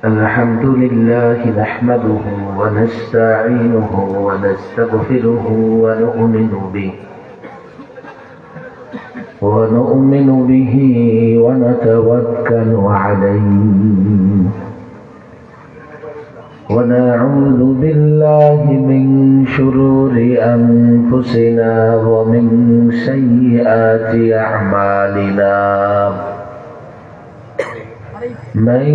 الحمد لله نحمده ونستعينه ونستغفره ونؤمن به ونتوكل عليه ونعوذ بالله من شرور أنفسنا ومن سيئات أعمالنا من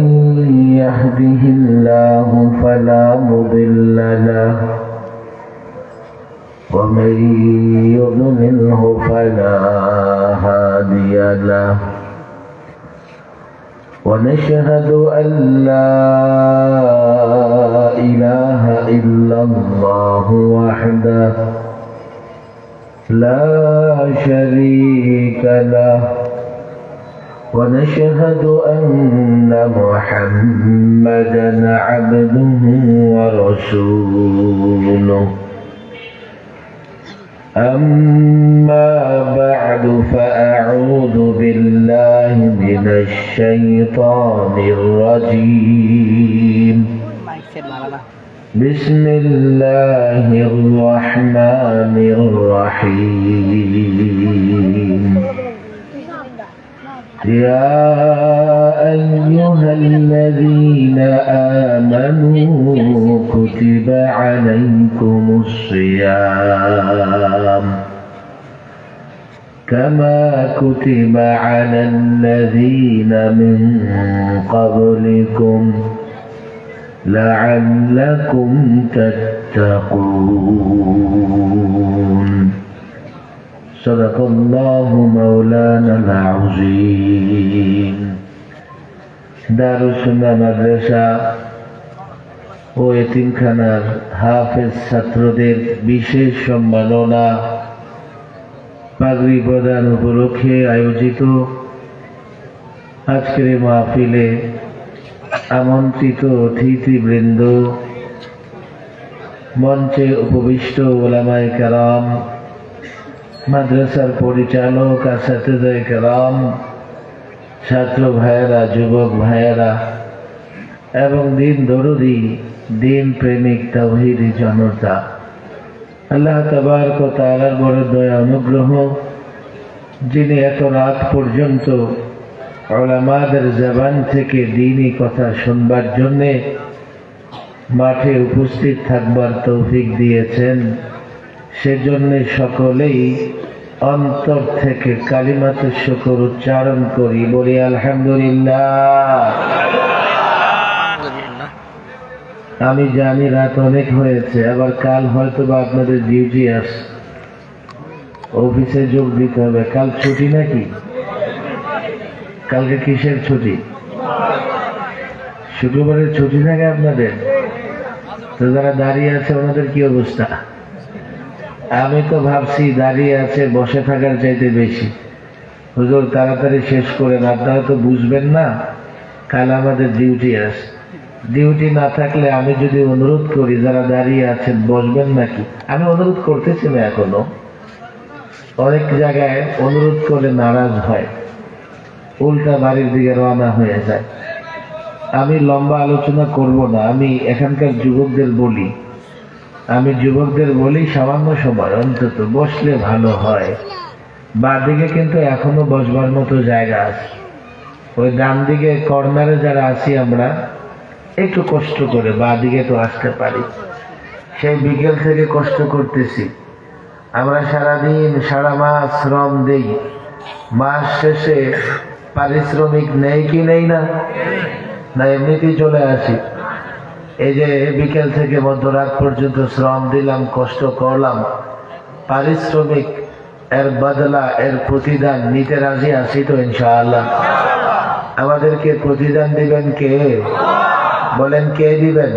يهده الله فلا مضل له ومن يضلله فلا هادي له ونشهد أن لا إله إلا الله وحده لا شريك له ونشهد أن محمدا عبده ورسوله أما بعد فأعوذ بالله من الشيطان الرجيم بسم الله الرحمن الرحيم يا أيها الذين آمنوا كتب عليكم الصيام كما كتب على الذين من قبلكم لعلكم تتقون صدق الله مولانا العظيم দারুসুন্নাহ মাদ্রাসা ও এতিমখানার হাফেজ ছাত্রদের বিশেষ সম্মাননা পাগড়ি প্রদান উপলক্ষে আয়োজিত আজকের মাহফিলে আমন্ত্রিত অতিথিবৃন্দ, মঞ্চে উপবিষ্ট উলামায়ে কেরাম, মাদ্রাসার পরিচালক, আসাতিজায়ে কেরাম, ছাত্র ভাইয়েরা, যুবক ভাইয়েরা এবং দিন দরদি, দিন প্রেমিক তাওহীদি জনতা, আল্লাহ তাবারক ওয়া তাআলার বড় দয়া অনুগ্রহ, যিনি এত রাত পর্যন্ত উলামাদের জবান থেকে দ্বীনি কথা শুনবার জন্যে মাঠে উপস্থিত থাকবার তৌফিক দিয়েছেন, সেজন্য সকলেই অন্তর থেকে কালিমাতুশ শুকর উচ্চারণ করি, বলি আলহামদুলিল্লাহ। আমি জানি রাত অনেক হয়েছে, আবার কাল হয়তো বা আপনাদের ডিউটি আছে, অফিসে যোগ দিতে হবে। কাল ছুটি নাকি? কালকে কিসের ছুটি? শুক্রবারের ছুটি থাকে আপনাদের? তো যারা দাঁড়িয়ে আছে ওনাদের কি অবস্থা? আমি তো ভাবছি দাঁড়িয়ে আছে বসে থাকার চাইতে বেশি। হুজুর তাড়াতাড়ি শেষ করেন, আপনারা তো বুঝবেন না কাল আমাদের ডিউটি আছে। ডিউটি না থাকলে আমি যদি অনুরোধ করি যারা দাঁড়িয়ে আছেন বসবেন নাকি, আমি অনুরোধ করতেছি না এখনো। অনেক জায়গায় অনুরোধ করে নারাজ হয়, উল্টা বাড়ির দিকে রওনা হয়ে যায়। আমি লম্বা আলোচনা করব না, আমি এখানকার যুবকদের বলি সামান্য সময় অন্তত বসলে ভালো হয়। বাঁদিকে কিন্তু এখনো বসবার মতো জায়গা আছে, ওই ডান দিকে কর্নারে যারা আছি আমরা একটু কষ্ট করে বাঁদিকে তো আসতে পারি। সেই বিকেল থেকে কষ্ট করতেছি আমরা, সারাদিন সারা মাস শ্রম দেই, মাস শেষে পারিশ্রমিক নেই কি নেই না? এমনিতেই চলে আসি। এই যে বিকেল থেকে মধ্যরাত পর্যন্ত শ্রম দিলাম, কষ্ট করলাম, পারিশ্রমিক এর বদলা, এর প্রতিদান নিতে রাজি আছি তো ইনশাআল্লাহ? আমাদেরকে প্রতিদান দিবেন কে? বলেন কে দিবেন?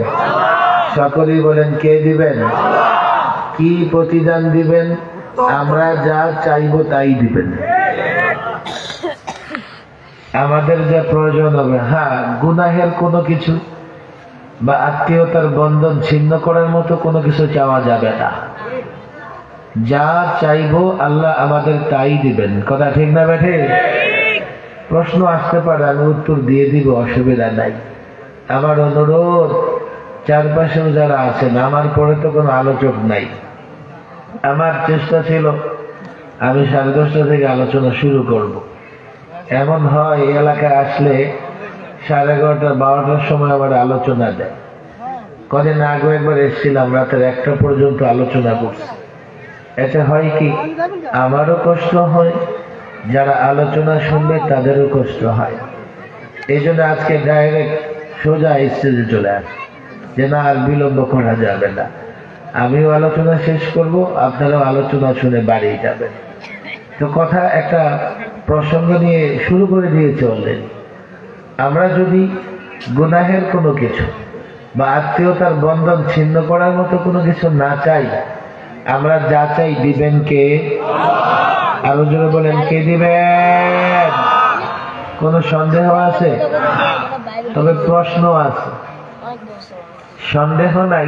সকলেই বলেন কে দিবেন? কি প্রতিদান দিবেন? আমরা যা চাইবো তাই দিবেন। আমাদের যা প্রয়োজন হবে, হ্যাঁ, গুনাহের কোনো কিছু বা আত্মীয়তার বন্ধন ছিন্ন করার মতো কোনো কিছু চাওয়া যাবে না। যা চাইবো আল্লাহ আমাদের তাই দিবেন। কথা ঠিক না বেঠে? প্রশ্ন আসতে পারে, আমি উত্তর দিয়ে দিব, অসুবিধা নাই। আমার অনুরোধ, চারপাশেও যারা আছেন, আমার পরে তো কোনো আলোচক নাই। আমার চেষ্টা ছিল আমি 10:30 থেকে আলোচনা শুরু করব। এমন হয় এই এলাকায় আসলে 11:30 12টার সময় আবার আলোচনা দেয়। কদিন আগে একবার এসেছিলাম, রাতের 1টা পর্যন্ত আলোচনা করছি। এতে হয় কি, আমারও কষ্ট হয়, যারা আলোচনা শুনবে তাদেরও কষ্ট হয়। এই জন্য আজকে ডাইরেক্ট সোজা স্টেজে চলে আসে যে না, আর বিলম্ব করা যাবে না। আমিও আলোচনা শেষ করব, আপনারাও আলোচনা শুনে বাড়ি যাবেন। তো কথা একটা প্রসঙ্গ নিয়ে শুরু করে দিয়েছে অলরেডি। আমরা যদি গুনাহের কোনো কিছু বা আত্মীয়তার বন্ধন ছিন্ন করার মতো কোনো কিছু না চাই, আমরা যা চাই দিবেন কে? আরো জোরে বলেন, কে দিবেন? কোনো সন্দেহ আছে? তবে প্রশ্ন আছে। সন্দেহ নাই,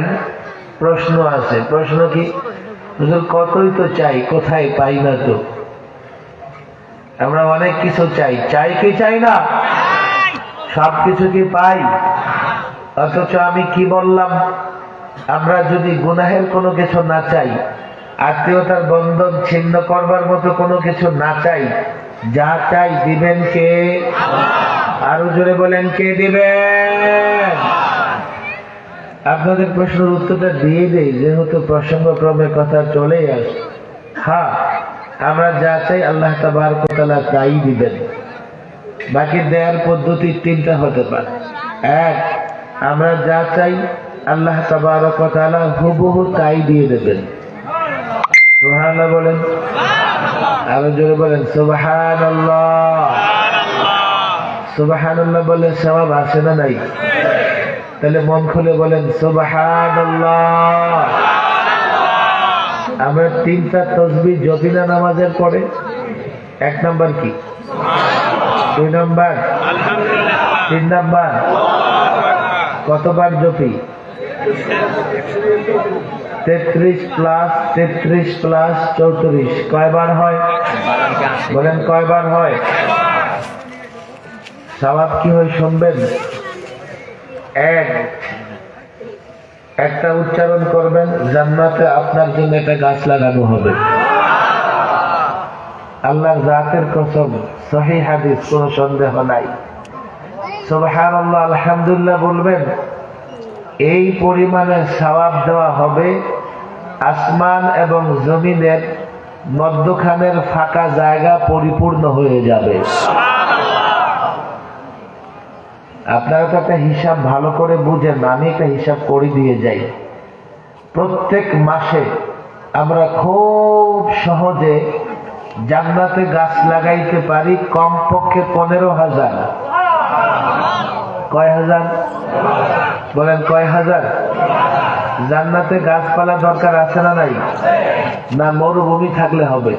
প্রশ্ন আছে। প্রশ্ন কি? হুজুর কতই তো চাই, কোথায় পাই না তো। আমরা অনেক কিছু চাই, চাই কি চাই না? সবকিছু কি পাই? অথচ আমি কি বললাম, আমরা যদি গুনাহের কোনো কিছু না চাই, আত্মীয়তার বন্ধন ছিন্ন করবার মতো কোনো কিছু না চাই, যা চাই দিবেন কে? আরো জোরে বলেন, কে দিবেন? আপনাদের প্রশ্নের উত্তরটা দিয়ে দেই, যেহেতু প্রসঙ্গক্রমে কথা চলেই আসে। হ্যাঁ, আমরা যা চাই আল্লাহ তাবারক ওয়া তাআলা তাই দিবেন। বাকি দেওয়ার পদ্ধতি 3টা হতে পারে। এক, আমরা যা চাই আল্লাহ তাবারক ওয়া তাআলা হুবহু তাই দিয়ে দেবেন। সুবহানাল্লাহ বলেন, আরো জোরে বলেন সুবহানাল্লাহ। সুবহানাল্লাহ বলে সওয়াব আছে না নাই? তাহলে মন খুলে বলেন সুবহানাল্লাহ। আমরা 3টা তাসবিহ জপি না নামাজের পরে? 1 নাম্বার কি? 2 নাম্বার? 3 নাম্বার? কতবার জপি? 33 প্লাস 33 প্লাস 34 কয়বার হয়? বলেন কয়বার হয়? সওয়াব কি হয় শুনবেন? একটা উচ্চারণ করবেন, জান্নাতে আপনার জন্য একটা গাছ লাগানো হবে। আল্লাহর জাতের কসম, সহিহ হাদিস, কোনো সন্দেহ নাই। সুবহানাল্লাহ, আলহামদুলিল্লাহ বলবেন, এই পরিমাণে সওয়াব দেওয়া হবে, আসমান এবং জমিনের মধ্যখানের ফাঁকা জায়গা পরিপূর্ণ হয়ে যাবে। আপনারা তো একটা হিসাব ভালো করে বুঝেন, আমি একটা হিসাব করে দিয়ে যাই। প্রত্যেক মাসে আমরা খুব সহজে জান্নাতে গাছ লাগাইতে পারি কমপক্ষে 15,000। কয় হাজার? বলেন কয় হাজার? জান্নাতে গাছপালা দরকার আছে না নাই? না মরুভূমি থাকলে হবে?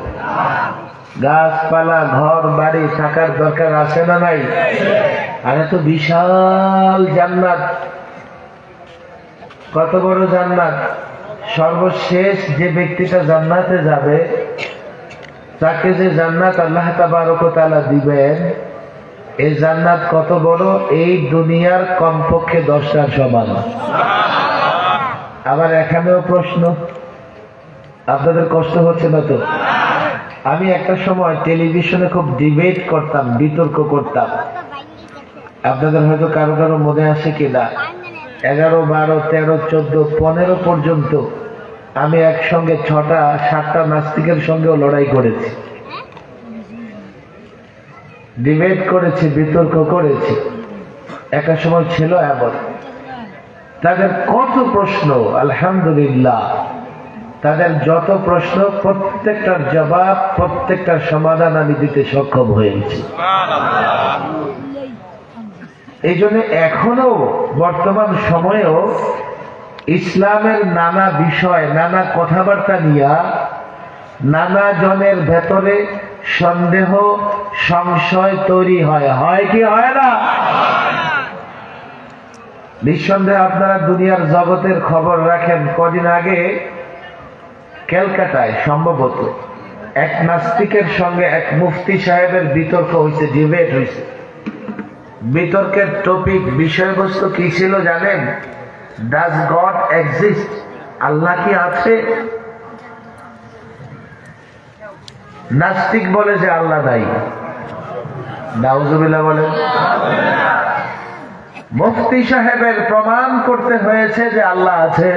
গাছপালা ঘর বাড়ি থাকার দরকার আছে না নাই? আর এত বিশাল জান্নাত, কত বড় জান্নাত! সর্বশেষ যে ব্যক্তিটা জান্নাতে যাবে, তাকে যে জান্নাত আল্লাহ তাবারক ওয়া তাআলা দিবেন, এই জান্নাত কত বড়? এই দুনিয়ার কমপক্ষে 10টার সমান। আবার এখানেও প্রশ্ন, আপনাদের কষ্ট হচ্ছে না তো? আমি একটা সময় টেলিভিশনে খুব ডিবেট করতাম, বিতর্ক করতাম। আপনাদের হয়তো কারো কারো মনে আসে কিনা, 11, 12, 13, 14, 15 পর্যন্ত আমি একসঙ্গে 6টা 7টা নাস্তিকের সঙ্গেও লড়াই করেছি, ডিবেট করেছি, বিতর্ক করেছি। একটা সময় ছিল এমন, তাদের কত প্রশ্ন, আলহামদুলিল্লাহ তাদের যত প্রশ্ন, প্রত্যেকটার জবাব, প্রত্যেকটার সমাধান আমি দিতে সক্ষম হয়েছি। এই জন্য এখনো বর্তমান সময়েও ইসলামের নানা বিষয়, নানা কথাবার্তা নিয়ে নানা জনের ভেতরে সন্দেহ, সংশয় তৈরি হয়। হয় কি হয় না? নিঃসন্দেহে আপনারা দুনিয়ার জগতের খবর রাখেন। কদিন আগে ক্যালকাটায় সম্ভবত এক নাস্তিকের সঙ্গে এক মুফতি সাহেবের বিতর্ক হয়েছে, ডিবেট হয়েছে। বিতর্কের টপিক বিষয়বস্তু কি ছিল জানেন? Does god exist? আল্লাহ কি আছে? নাস্তিক বলে যে আল্লাহ নাই। নাউজুবিল্লাহ বলেন। মুফতি সাহেবের প্রমাণ করতে হয়েছে যে আল্লাহ আছে।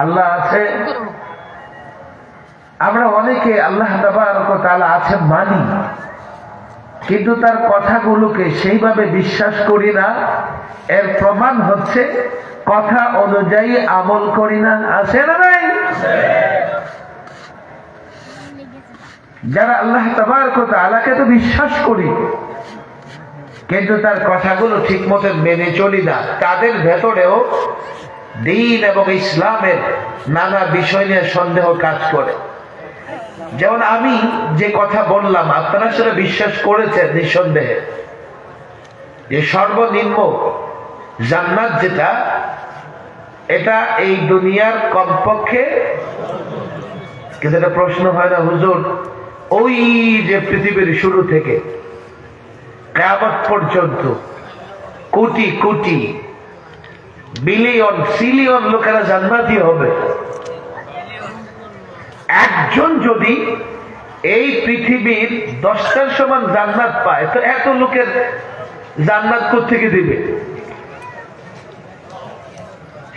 আল্লাহ আছে। আমরা অনেকে আল্লাহ তাবারক ওয়া তাআলা আছে মানি, কিন্তু তার কথাগুলোকে সেইভাবে বিশ্বাস করি না। এর প্রমাণ হচ্ছে কথা অনুযায়ী আমল করি না। আছে না নাই? যারা আল্লাহ তাবারক ওয়া তাআলাকে তো বিশ্বাস করি, কিন্তু তার কথাগুলো ঠিক মতো মেনে চলি না, তাদের ভেতরেও দ্বীন এবং ইসলামের নানা বিষয় নিয়ে সন্দেহ কাজ করে। যেমন আমি যে কথা বললাম, আপনারা সেটা বিশ্বাস করেছেন নিঃসন্দেহে, যে সর্বনিম্ন জান্নাত যেটা, এটা এই দুনিয়ার কমপক্ষে, কিন্তু এটা প্রশ্ন হয় না হুজুর, ওই যে পৃথিবীর শুরু থেকে কিয়ামত পর্যন্ত কোটি কোটি বিলিয়ন সিলিয়ন লোকেরা জান্নাতি হবে, একজন যদি এই পৃথিবীর 10টার সমান জান্নাত পায়, তো এত লোকের জান্নাত কোত্থেকে দিবে?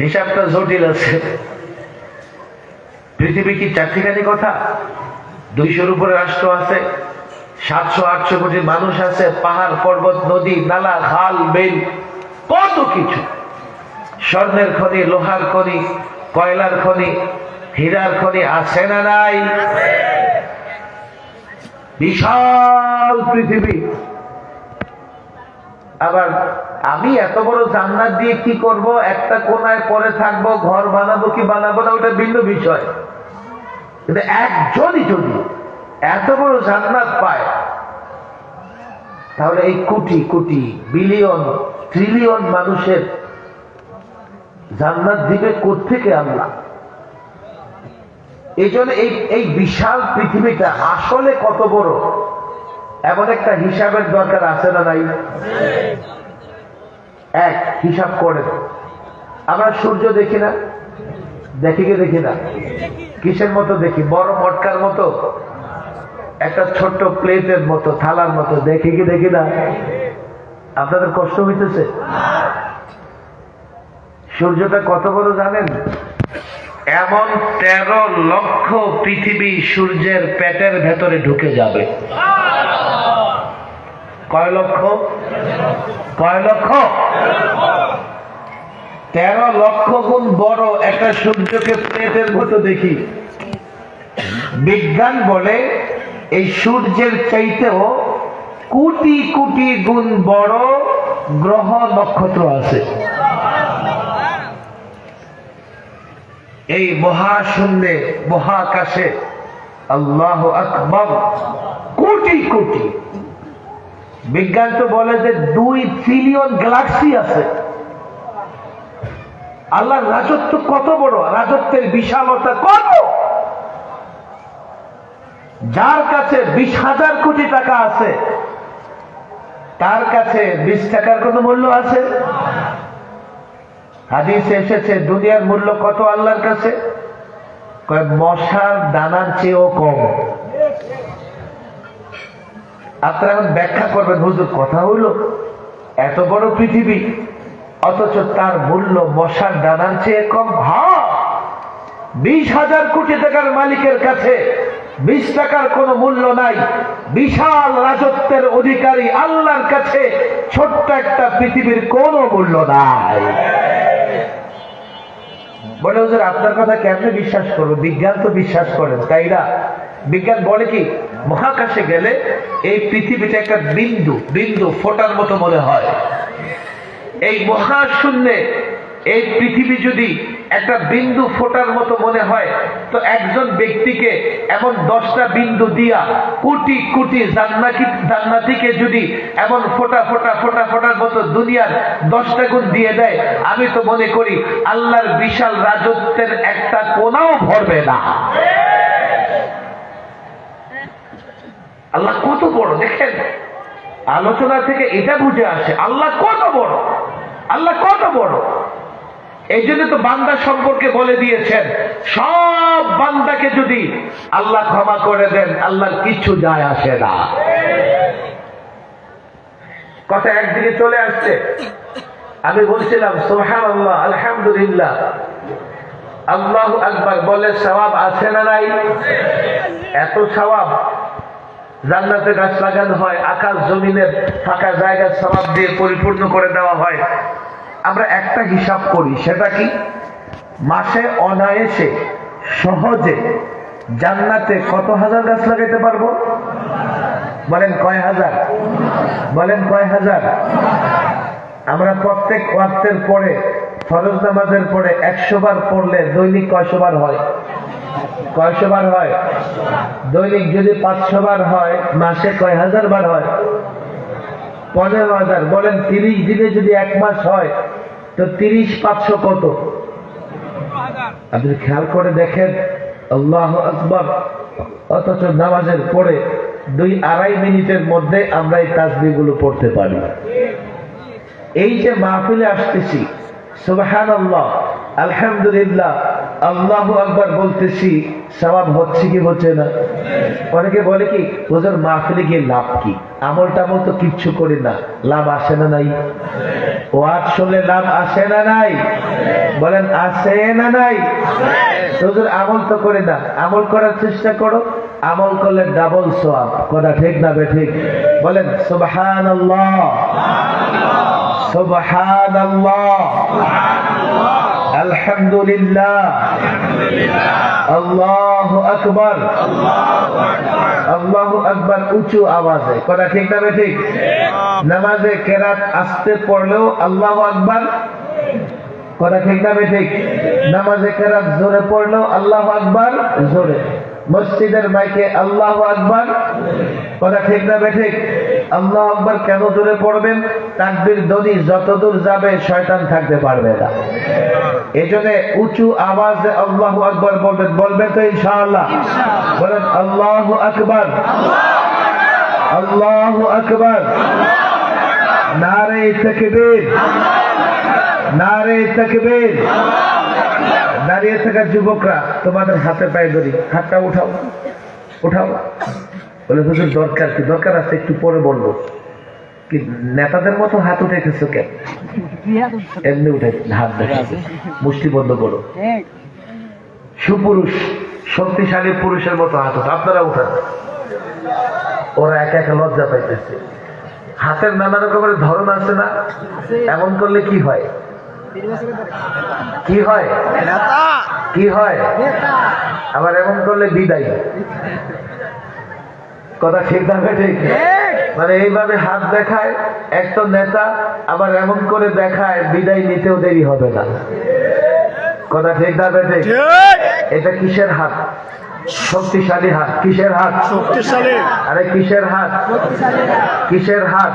হিসাবটা জটিল আছে। পৃথিবী কি চারটিখানি কথা? 200-র উপরে রাষ্ট্র আছে, 700-800 কোটি মানুষ আছে, পাহাড় পর্বত নদী নালা খাল বিল কত কিছু, স্বর্ণের খনি, লোহার খনি, কয়লার খনি, হীরার খনি আছে না নাই? বিশাল পৃথিবী। আবার আমি এত বড় জান্নাত দিয়ে কি করব? একটা কোনায় পরে থাকবো, ঘর বানাবো কি বানাবো না ওটা ভিন্ন বিষয়। কিন্তু একজনই যদি এত বড় জান্নাত পায়, তাহলে এই কোটি কোটি বিলিয়ন ট্রিলিয়ন মানুষের জান্নাত দিবে কোত্থেকে আল্লাহ? এই জন্য এই বিশাল পৃথিবীটা আসলে কত বড়, এমন একটা হিসাবের দরকার আছে না নাই? এক হিসাব করেন। আমরা সূর্য দেখি না? দেখি কি দেখি না? কিসের মতো দেখি? বড় মটকার মতো, একটা ছোট্ট প্লেটের মতো, থালার মতো, দেখি কি দেখি না? আপনাদের কষ্ট হইতেছে? সূর্যটা কত বড় জানেন? এমন 13 লক্ষ পৃথিবী সূর্যের পেটের ভেতরে ঢুকে যাবে। কয় লক্ষ? কয় লক্ষ? 13 লক্ষ গুণ বড় একটা সূর্যকে প্লেটের মতো দেখি। বিজ্ঞান বলে এই সূর্যের চাইতেও কোটি কোটি গুণ বড় গ্রহ নক্ষত্র আছে। এই মহাশূন্যে, মহাকাশে, আল্লাহু আকবার, কোটি কোটি। বিজ্ঞান তো বলে যে 2 ট্রিলিয়ন গ্যালাক্সি আছে। আল্লাহর রাজত্ব কত বড়, রাজত্বের বিশালতা কত! যার কাছে 20,000 কোটি টাকা আছে, তার কাছে 20 টাকার কোনো মূল্য আছে? হাদিসে এসেছে দুনিয়ার মূল্য কত আল্লাহর কাছে? কয় মশার দানার চেয়েও কম। আপনারা এখন ব্যাখ্যা করবেন, হুজুর কথা হইল এত বড় পৃথিবী অথচ তার মূল্য মশার দানার চেয়ে কম? হ্যাঁ, 20,000 কোটি টাকার মালিকের কাছে 20 টাকার কোনো মূল্য নাই। বিশাল রাজত্বের অধিকারী আল্লাহর কাছে ছোট্ট একটা পৃথিবীর কোনো মূল্য নাই। বলে হুজুর আপনার কথা কেমনে বিশ্বাস করবো? বিজ্ঞান তো বিশ্বাস করেন, তাই না? বিজ্ঞান বলে কি, মহাকাশে গেলে এই পৃথিবীটা একটা বিন্দু, বিন্দু ফোটার মতো মনে হয়। এই মহাশূন্যে এই পৃথিবী যদি একটা বিন্দু ফোটার মতো মনে হয়, তো একজন ব্যক্তিকে এমন 10টা বিন্দু দিয়া কোটি কোটি জান্নাতীকে যদি এমন ফোটা ফোটা ফোটা ফোটার মতো দুনিয়ার 10টা গুণ দিয়ে দেয়, আমি তো মনে করি আল্লাহর বিশাল রাজত্বের একটা কোনাও ভরবে না। আল্লাহ কত বড় দেখেন। আলোচনা থেকে এটা বুঝে আসে আল্লাহ কত বড়, আল্লাহ কত বড়। এই জন্য তো বান্দা সম্পর্কে বলে দিয়েছেন, সব বান্দাকে যদি আল্লাহ ক্ষমা করে দেন আল্লাহর কিচ্ছু যায় আসে না। কথা একদিকে চলে আসছে। আমি বলছিলাম সুবহানাল্লাহ, আলহামদুলিল্লাহ, আল্লাহু আকবার বলে সওয়াব আছে না নাই? এত সওয়াব। জান্নাতে গাছ লাগানো হয়, আকাশ জমিনের ফাঁকা জায়গা সওয়াব দিয়ে পরিপূর্ণ করে দেওয়া হয়। আমরা একটা হিসাব করি, সেটা কি? মাসে অনায়াসে সহজে জান্নাতে কত হাজার গাছ লাগাইতে পারবো? বলেন কয় হাজার? বলেন কয় হাজার? আমরা প্রত্যেক ওয়াক্তের পরে, ফরজ নামাজের পরে 100 বার পড়লে দৈনিক কয়শো বার হয়? কয়শো বার হয়? দৈনিক যদি 500 বার হয়, মাসে কয় হাজার বার হয়? 15,000। বলেন 30 দিনে যদি 1 মাস হয় তো 30 500 কত? আপনি খেয়াল করে দেখেন, আল্লাহু আকবার। অথচ নামাজের পরে 2-2.5 মিনিটের মধ্যে আমরা এই তাসবিহগুলো পড়তে পারি। এই যে মাহফিলে আসতেছি, সুবহানাল্লাহ, আলহামদুলিল্লাহ, আল্লাহু আকবার বলতেছি, সওয়াব হচ্ছে কি হচ্ছে না? অনেকে বলে কি, হুজুর মাহফিলে গিয়ে লাভ কি? আমল টামল তো কিচ্ছু করি না, লাভ আসে না নাই? ওয়াজ শুনলে লাভ আসে না নাই? বলেন আসে না নাই? হুজুর আমল তো করি না। আমল করার চেষ্টা করো, আমল করলে ডাবল সওয়াব। কথা ঠিক না বেঠিক? বলেন সুবহানাল্লাহ, সুবহানাল্লাহ, আলহামদুলিল্লাহ, আল্লাহু আকবার, আল্লাহু আকবার উঁচু আওয়াজে। কথা ঠিক না বেঠিক? নামাজে কেরাত আস্তে পড়লেও আল্লাহু আকবার। কথা ঠিক না বেঠিক? নামাজে কেরাত জোরে পড়লেও আল্লাহু আকবার জোরে। মসজিদের মাইকে আল্লাহু আকবার। কথা ঠিক না বেঠিক? আল্লাহু আকবার কেন জোরে পড়বেন? তাকবীর ধ্বনি যতদূর যাবে শয়তান থাকতে পারবে না। এজন্য উঁচু আওয়াজে আল্লাহু আকবার বলবেন। বলবেন তো ইনশাআল্লাহ? বলেন আল্লাহু আকবার, আল্লাহু আকবার, নারে তাকবীর, নারে তাকবীর। দাঁড়িয়ে থাকা যুবকরা, তোমাদের হাতে পায়ে ধরি, হাতটা উঠাও, উঠাও। বলে হুজুর দরকার কি? দরকার আছে, একটু পরে বলবো। কি নেতাদের মতো হাত উঠাইতেছো কেন? এমনি উঠাই হাত, দেখো মুষ্টি বন্ধ করো। সুপুরুষ, শক্তিশালী পুরুষের মতো হাত উঠা। আপনারা উঠান। ওরা একা একা লজ্জা পাইতেছে। হাতের নানা রকমের ধরন আছে না? এমন করলে কি হয়? কি হয়? কি হয়? আবার এমন করলে বিদায়। কথা ঠিক না ঠিক? মানে এইভাবে হাত দেখায় এক তো নেতা, আবার এমন করে দেখায় বিদায় নিতেও দেরি হবে না। কথা ঠিক না ঠিক? এটা কিসের হাত? শক্তিশালী হাত। কিসের হাত? শক্তিশালী। আরে কিসের হাত? কিসের হাত?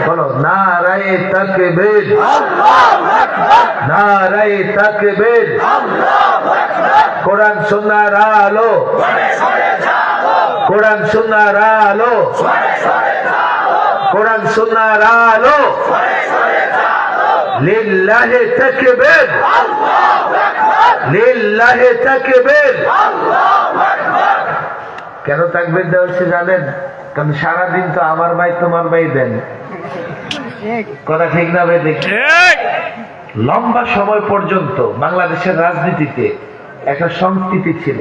বলো নারায়ে তাকবীর, নারায়ে তাকবীর। কোরআন সুন্নাহর আলো, কোরআন সুন্নাহর আলো, কোরআন সুন্নাহর আলো। লিল্লাহি তাকবীর, লিল্লাহি তাকবীর। কেন তাকবীর দেওয়া হচ্ছে জানেন? কারণ সারাদিন তো আমার ভাই তোমার ভাই দেন। কথা ঠিক না ভাই? ঠিক। লম্বা সময় পর্যন্ত বাংলাদেশের রাজনীতিতে একটা সংস্কৃতি ছিল,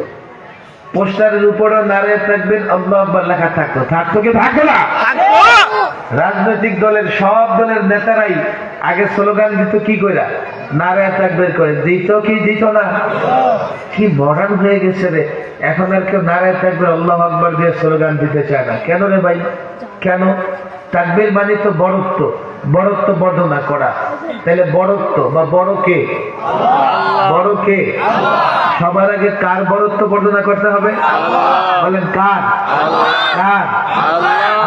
পোস্টারের উপরও নারায়ে তাকবীর আল্লাহু আকবার লেখা থাকতো। থাকতো কি থাকতো না? রাজনৈতিক দলের সব দলের নেতারাই আগে স্লোগান দিত কি কইরা? নারায়ে তাকবীর করে। দিত কি দিত না? কি মডার্ন হয়ে গেছে রে, এখন আর কেউ নারায়ে তাকবীর আল্লাহু আকবার দিয়ে স্লোগান দিতে চায় না। কেন রে ভাই? কেন? তাকবীর মানে তো বড়ত্ব, বড়ত্ব বর্ণনা করা। তাহলে বড়ত্ব বা বড় কে? বড় কে? সবার আগে কার বড়ত্ব বর্ণনা করতে হবে? বলেন কার? কার?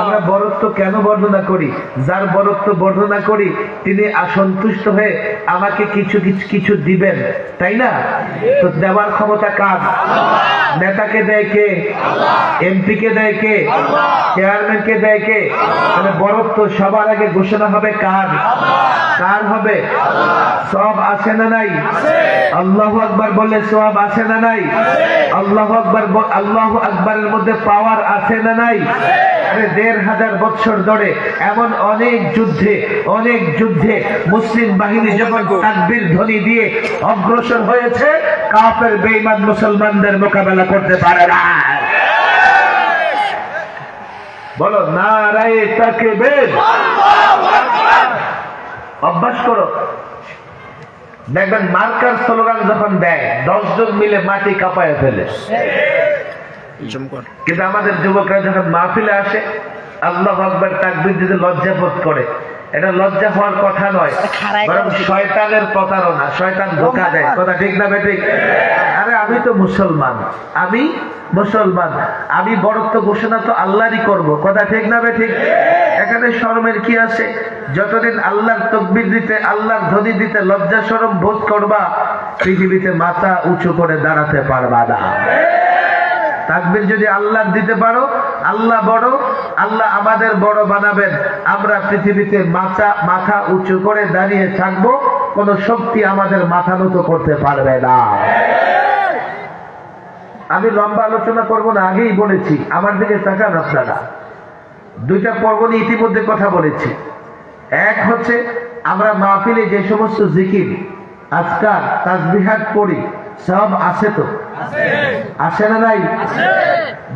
আমরা বড়ত্ব কেন বর্ণনা করি? যার বড়ত্ব বর্ণনা করি তিনি অসন্তুষ্ট হয়ে আমাকে কিছু কিছু কিছু দিবেন, তাই না? তো দেওয়ার ক্ষমতা কার? নেতাকে দেয় কে? এমপি কে দেয় কে? চেয়ারম্যান কে দেয় কে? মানে বড়ত্ব সবার আগে ঘোষণা হবে কার? কার হবে? সব আছে না নাই? আল্লাহু আকবার বললে সব আছে না নাই? আল্লাহু আকবার, আল্লাহু আকবারের মধ্যে পাওয়ার আছে না নাই? আরে ১৫০০ বছর ধরে এমন অনেক যুদ্ধে মুসলিম বাহিনী যখন তাকবীর ধ্বনি দিয়ে অগ্রসর হয়েছে, কাফের বেঈমান মুসলমানদের মোকাবেলা করতে পারে না। বলো নারায়ে তাকবীর। অভ্যাস করো, দেখবেন মার্কার স্লোগান যখন দেয় ১০ জন মিলে মাটি কাঁপায় ফেলে। কিন্তু আমাদের যুবকরা যখন মাহফিলে আসে আল্লাহু আকবার তাকবীর দিতে লজ্জা বোধ করে। এটা লজ্জা হওয়ার কথা নয়, বরং শয়তানের প্রতারণা। শয়তান ধোঁকা দেয়, কথা ঠিক না বেঠিক? আরে আমি তো মুসলমান, আমি বড়ত্ব ঘোষণা তো আল্লাহরই করব, কথা ঠিক না বেঠিক? এখানে শরমের কি আছে? যতদিন আল্লাহর তাকবীর দিতে, আল্লাহর ধ্বনি দিতে লজ্জা শরম বোধ করবা, পৃথিবীতে মাথা উঁচু করে দাঁড়াতে পারবা না। তাকবীর যদি আল্লাহ দিতে পারো, আল্লাহ বড়, আল্লাহ আমাদের বড় বানাবেন। আমরা পৃথিবীতে মাথা উঁচু করে দাঁড়িয়ে থাকবো, কোন শক্তি আমাদের মাথা নত করতে পারবে না। আমি লম্বা আলোচনা করব না, আগেই বলেছি। আমার দিকে তাকান আপনারা। 2টা পর্ব নিয়ে ইতিমধ্যে কথা বলেছি। এক হচ্ছে আমরা মাহফিলে যে সমস্ত জিকির, আজকার, তাসবিহাত পড়ি, সব আছে তো? আছে না নাই?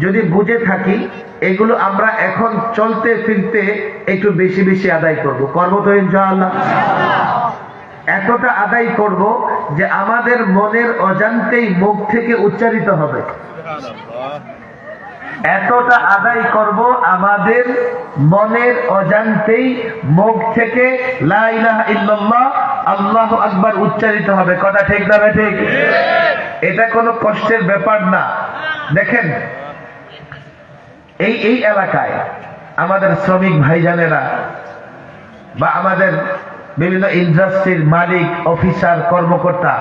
যদি বুঝে থাকি এগুলো আমরা এখন চলতে ফিরতে একটু বেশি বেশি আদায় করব তো ইনশাআল্লাহ। এতটা আদায় করব যে আমাদের মনের অজান্তেই মুখ থেকে উচ্চারিত হবে। এতটা আদায় করব আমাদের মনের অজান্তেই মুখ থেকে লা ইলাহা ইল্লাল্লাহ আল্লাহু আকবার উচ্চারিত হবে, কথা ঠিক না ঠিক? এটা কোনো কষ্টের ব্যাপার না। দেখেন এই এলাকায় আমাদের শ্রমিক ভাইজানেরা বা আমাদের বিভিন্ন ইন্ডাস্ট্রির মালিক, অফিসার, কর্মকর্তা,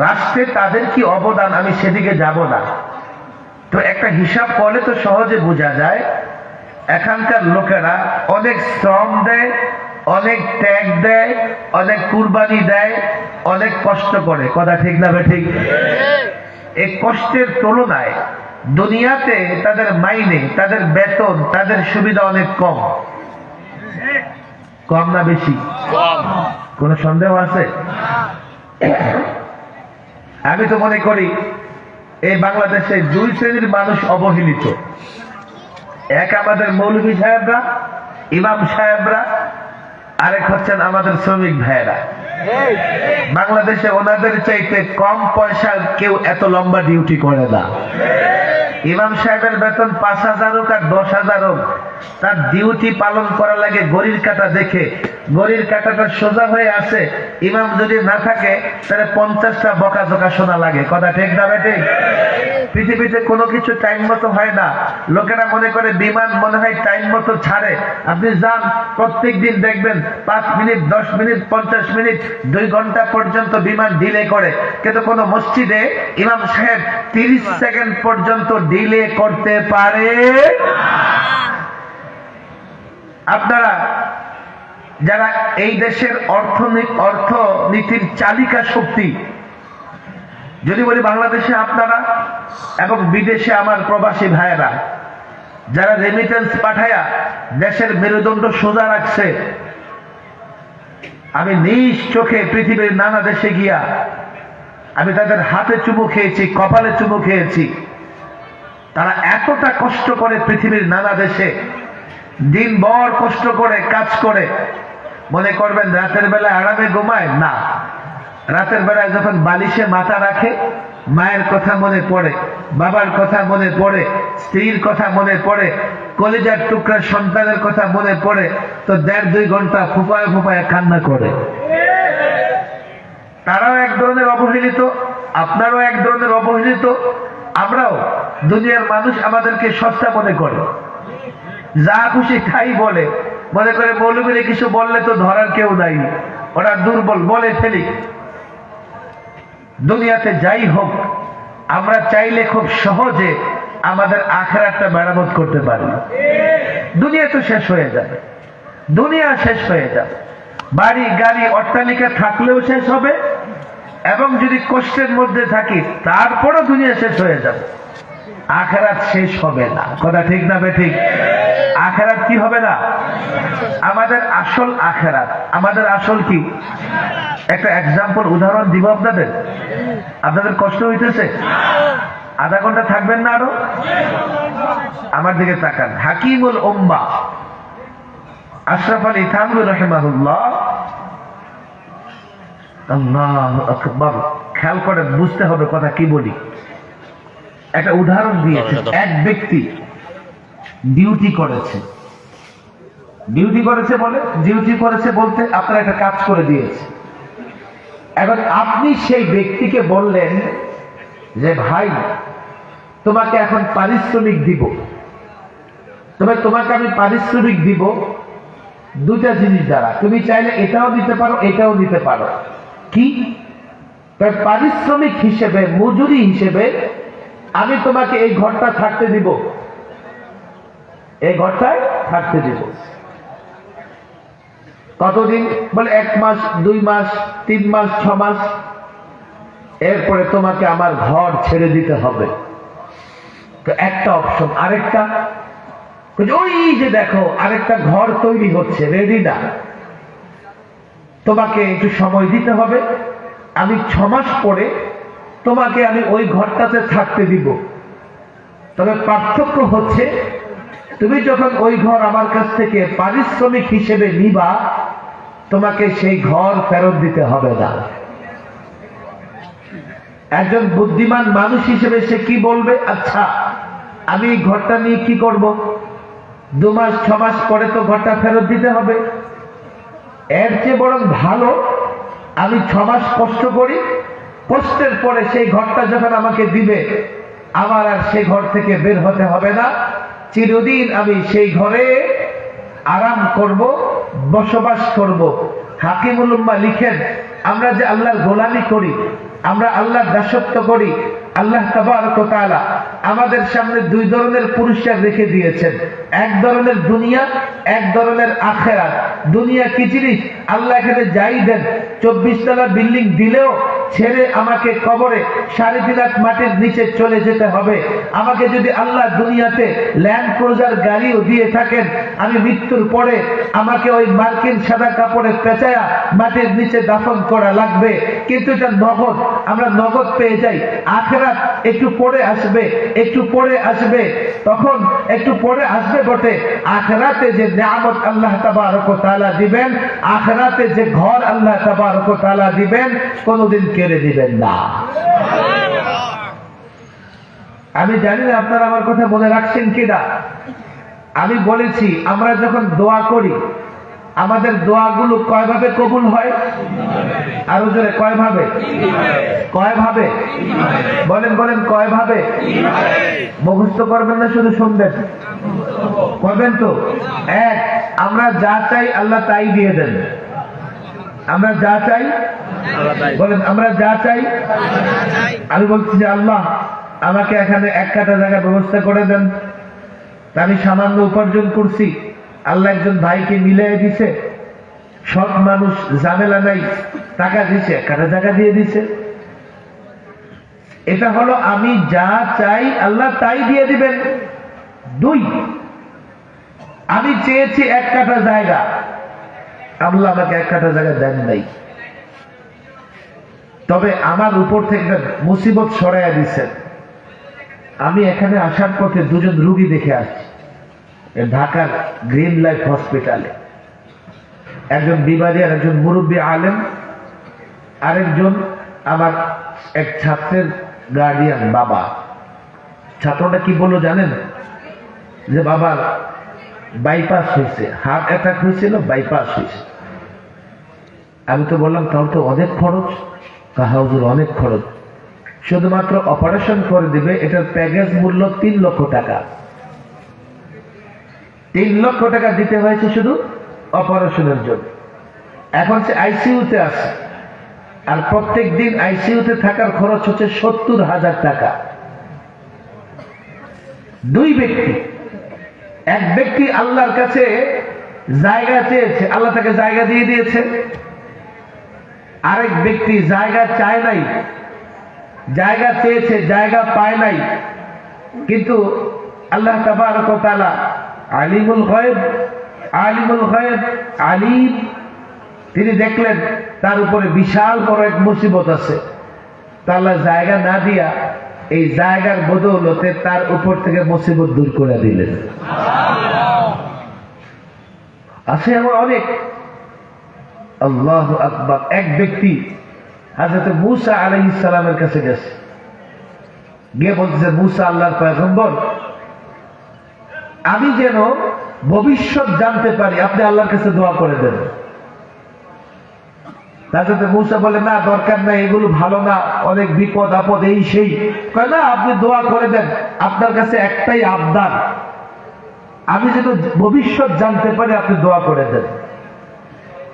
রাষ্ট্রে তাদের কি অবদান আমি সেদিকে যাব না। তো একটা হিসাব করলে তো সহজে বোঝা যায় এখানকার লোকেরা অনেক শ্রম দেয়, অনেক ত্যাগ দেয়, অনেক কুরবানি দেয়, অনেক কষ্ট করে, কথা ঠিক না ঠিক? এই কষ্টের তুলনায় দুনিয়াতে তাদের মাইনে, তাদের বেতন, তাদের সুবিধা অনেক কম। কম না বেশি? কোন সন্দেহ আছে? আমি তো মনে করি এই বাংলাদেশে 2 শ্রেণীর মানুষ অবহেলিত। এক আমাদের মৌলভী সাহেবরা, ইমাম সাহেবরা, আরেক হচ্ছেন আমাদের শ্রমিক ভাইয়েরা। বাংলাদেশে ওনাদের চাইতে কম পয়সা কেউ এত লম্বা ডিউটি করে না। ইমাম সাহেবের বেতন 5,000 হোক আর 10,000 হোক, তার ডিউটি পালন করা লাগে ঘড়ির কাঁটা দেখে। ঘড়ির কাঁটাটা সোজা হয়ে আছে, ইমাম যদি না থাকে তাহলে 50টা বকাঝকা শোনা লাগে, কথা ঠিক না ঠিক? পৃথিবীতে কোনো কিছু টাইম মতো হয় না। লোকেরা মনে করে বিমান মনে হয় টাইম মতো ছাড়ে। আপনি যান, প্রত্যেক দিন দেখবেন 5 মিনিট, 10 মিনিট, 50 মিনিট, 2 ঘন্টা পর্যন্ত বিমান ডিলে করে। কিন্তু কোন মসজিদে ইমাম সাহেব 30 সেকেন্ড পর্যন্ত ডিলে করতে পারে। আপনারা যারা এই দেশের অর্থনীতির চালিকা শক্তি, যদি বলি বাংলাদেশে আপনারা এবং বিদেশে আমার প্রবাসী ভাইয়েরা যারা রেমিটেন্স পাঠায়া দেশের মেরুদণ্ড সোজা রাখছে, আমি নিজ চোখে পৃথিবীর নানা দেশে গিয়া আমি তাদের হাতে চুমু খেয়েছি, কপালে চুমু খেয়েছি। তারা এতটা কষ্ট করে পৃথিবীর নানা দেশে দিনভর কষ্ট করে কাজ করে। মনে করবেন রাতের বেলায় আরামে ঘুমায় না, রাতের বেলায় যখন বালিশে মাথা রাখে মায়ের কথা মনে পড়ে, বাবার কথা মনে পড়ে, স্ত্রীর কথা মনে পড়ে, কলিজার টুকরা সন্তানের কথা মনে পড়ে তো 1.5-2 ঘন্টা ফুপায় ফুপায় কান্না করে। তারাও এক ধরনের অবহেলিত, আপনারাও এক ধরনের অবহেলিত। আমরাও, দুনিয়ার মানুষ আমাদেরকে সস্তা মনে করে, যা খুশি তাই বলে, মনে করে মৌলবীরে কিছু বললে তো ধরার কেউ নাই, ওরা দুর্বল, বলে ফেলি। দুনিয়াতে যাই হোক, আমরা চাইলে খুব সহজে আমাদের আখিরাতটা মেরামত করতে পারি। দুনিয়া তো শেষ হয়ে যাবে, দুনিয়া শেষ হয়ে যাবে, বাড়ি গাড়ি অট্টালিকা থাকলেও শেষ হবে, এবং যদি কষ্টের মধ্যে থাকি তারপরও দুনিয়া শেষ হয়ে যাবে, আখিরাত শেষ হবে না। কথা ঠিক না বেঠিক? আখিরাত কি হবে না? আমাদের আসল আখিরাত, আমাদের আসল কি? একটা এক্সাম্পল, উদাহরণ দিব আপনাদের। আপনাদের কষ্ট হইতেছে? আধা ঘন্টা থাকবেন না আরো? আমার দিকে তাকান। হাকিমুল উম্মাহ আশরাফ আলী থানভী রাহিমাহুল্লাহ, আল্লাহু আকবার, খেয়াল করে বুঝতে হবে কথা কি বলি। একটা উদাহরণ দিয়েছে। এক ব্যক্তি ডিউটি করেছে, ডিউটি করেছে বলতে আপনার একটা কাজ করে দিয়েছে। এখন আপনি সেই ব্যক্তিকে বললেন যে ভাই তোমাকে এখন পারিশ্রমিক দিব, তবে তোমাকে আমি পারিশ্রমিক দিব দুইটা জিনিস দ্বারা, তুমি চাইলে এটাও দিতে পারো এটাও দিতে পারো। কি? পারিশ্রমিক হিসেবে, মজুরি হিসেবে আমি তোমাকে এই ঘরটা থাকতে দিব, এই ঘরটায় থাকতে দিব। কতদিন? বলে 1 মাস, 2 মাস, 3 মাস, 6 মাস। এরপরে তোমাকে আমার ঘর ছেড়ে দিতে হবে। তো একটা অপশন। আরেকটা, ওই যে দেখো আরেকটা ঘর তৈরি হচ্ছে, রেডি না, তোমাকে একটু সময় দিতে হবে, আমি 6 মাস পরে তোমাকে আমি ওই ঘরটাতে থাকতে দিব। তবে পার্থক্য হচ্ছে তুমি যখন ওই ঘর আমার কাছ থেকে পারিশ্রমিক হিসেবে নিবা, তোমাকে সেই ঘর ফেরত দিতে হবে না। একজন বুদ্ধিমান মানুষ হিসেবে সে কি বলবে? আচ্ছা আমি এই ঘরটা নিয়ে কি করব? 2 মাস 6 মাস পরে তো ঘরটা ফেরত দিতে হবে, এর চেয়ে বরং ভালো আমি 6 মাস কষ্ট করি, কষ্টের পরে সেই ঘরটা যখন আমাকে দিবে আমার আর সেই ঘর থেকে বের হতে হবে না, চিরদিন আমি সেই ঘরে আরাম করব, বসবাস করব। হাকিমুল উম্মাহ লিখেন, আমরা যে আল্লাহর গোলামি করি, আমরা আল্লাহর দাসত্ব করি, আল্লাহ তাবারক ওয়া তাআলা আমাদের সামনে 2 ধরনের পুরস্কার রেখে দিয়েছেন। এক ধরনের দুনিয়া, এক ধরনের আখিরাত। দুনিয়া কি জিনিস? আল্লাহ এখানে যাই দেন, 24 তলা বিল্ডিং দিলেও ছেড়ে আমাকে কবরে 3.5 লাখ মাটির নিচে চলে যেতে হবে। আমাকে যদি আল্লাহ দুনিয়াতে ল্যান্ড ক্রুজার গাড়িও দিয়ে থাকেন, আমি মৃত্যুর পরে আমাকে ওই মার্কিন সাদা কাপড়ে পেঁচায়া মাটির নিচে দাফন করা লাগবে। কিন্তু এটা নগদ, আমরা নগদ পেয়ে যাই। আখিরাত একটু পরে আসবে, একটু পরে আসবে, তখন একটু পরে আসবে বটে। আখিরাতে যে নিয়ামত আল্লাহ তাবারক ওয়া তাআলা দিবেন, আখিরাতে যে ঘর আল্লাহ তাবারক ওয়া তাআলা দিবেন, কোনদিন কেড়ে দিবেন না। আমি জানি না আপনারা আমার কথা মনে রাখছেন কিনা। আমি বলেছি আমরা যখন দোয়া করি, আমাদের দোয়াগুলো কয়ভাবে কবুল হয়? আরো জোরে, কয়ভাবে? কয়ভাবে? বলেন বলেন, কয়ভাবে? মুখস্থ করবেন না, শুধু শুনবেন, করবেন তো। 1, আমরা যা চাই আল্লাহ তাই দিয়ে দেন। আমরা যা চাই, বলেন আমরা যা চাই। আমি বলছি যে আল্লাহ আমাকে এখানে 1 কাঠা জায়গার ব্যবস্থা করে দেন। আমি সামান্য উপার্জন করছি, আল্লাহ একজন ভাইকে মিলিয়ে দিছে, সৎ মানুষ, ঝামেলা নাই, টাকা দিছে, 1 কাঠা জায়গা দিয়ে দিছে। এটা হলো আমি যা চাই আল্লাহ তাই দিয়ে দিবেন। 2, আমি চেয়েছি 1 কাঠা জায়গা, আল্লাহ আমাকে 1 কাঠা জায়গা দেন নাই, তবে আমার উপর থেকে মুসিবত সরাইয়া দিচ্ছেন। আমি এখানে আসার পথে 2 জন রোগী দেখে আসছি ঢাকার গ্রিন লাইফ হসপিটালে। একজন বিবাদী আর একজন মুরব্বী আলেম, আরেকজন আমার এক ছাত্রের গার্ডিয়ান বাবা। ছাত্রটা কি বললো জানেন? যে বাবা বাইপাস হয়েছে, হার্ট অ্যাটাক হয়েছিল, বাইপাস হয়েছে। আমি তো বললাম তাও তো অনেক খরচ। হুজুর অনেক খরচ, শুধুমাত্র অপারেশন করে দিবে, এটার প্যাকেজ মূল্য 3 লক্ষ টাকা। 3 লক্ষ টাকা দিতে হয়েছে শুধু অপারেশনের জন্য। এখন সে আইসিইউতে আছে, আর প্রত্যেক দিন আইসিইউতে থাকার খরচ হচ্ছে 70,000 টাকা। 2 ব্যক্তি, এক ব্যক্তি আল্লাহর কাছে জায়গা চেয়েছে, আল্লাহ তাকে জায়গা দিয়ে দিয়েছে। আরেক ব্যক্তি জায়গা চায় নাই, জায়গা চেয়েছে, জায়গা পায় নাই। কিন্তু আল্লাহ তাবারক ওয়া তাআলা আলিমুল গায়ব, আলিমুল গায়ব আলিম, তিনি দেখলেন তার উপরে বিশাল বড় এক মুসিবত আছে। আল্লাহ জায়গা না দিয়া এই জায়গার বদৌলতে তার উপর থেকে মুসিবত দূর করে দিলেন। আছে এমন অনেক। আল্লাহু আকবার। এক ব্যক্তি হযরত মূসা আলাইহিস সালামের কাছে গেছে, গিয়ে বলতেছে, মূসা আল্লাহর পয়গম্বর, আমি যেন ভবিষ্যৎ জানতে পারি, আপনি আল্লাহর কাছে দোয়া করে দেন। হযরত মূসা বলে, না দরকার নাই, এগুলো ভালো না, অনেক বিপদ আপদ এই সেই। কয় না, আপনি দোয়া করে দেন, আপনার কাছে একটাই আবদার, আমি যেন ভবিষ্যৎ জানতে পারি, আপনি দোয়া করে দেন।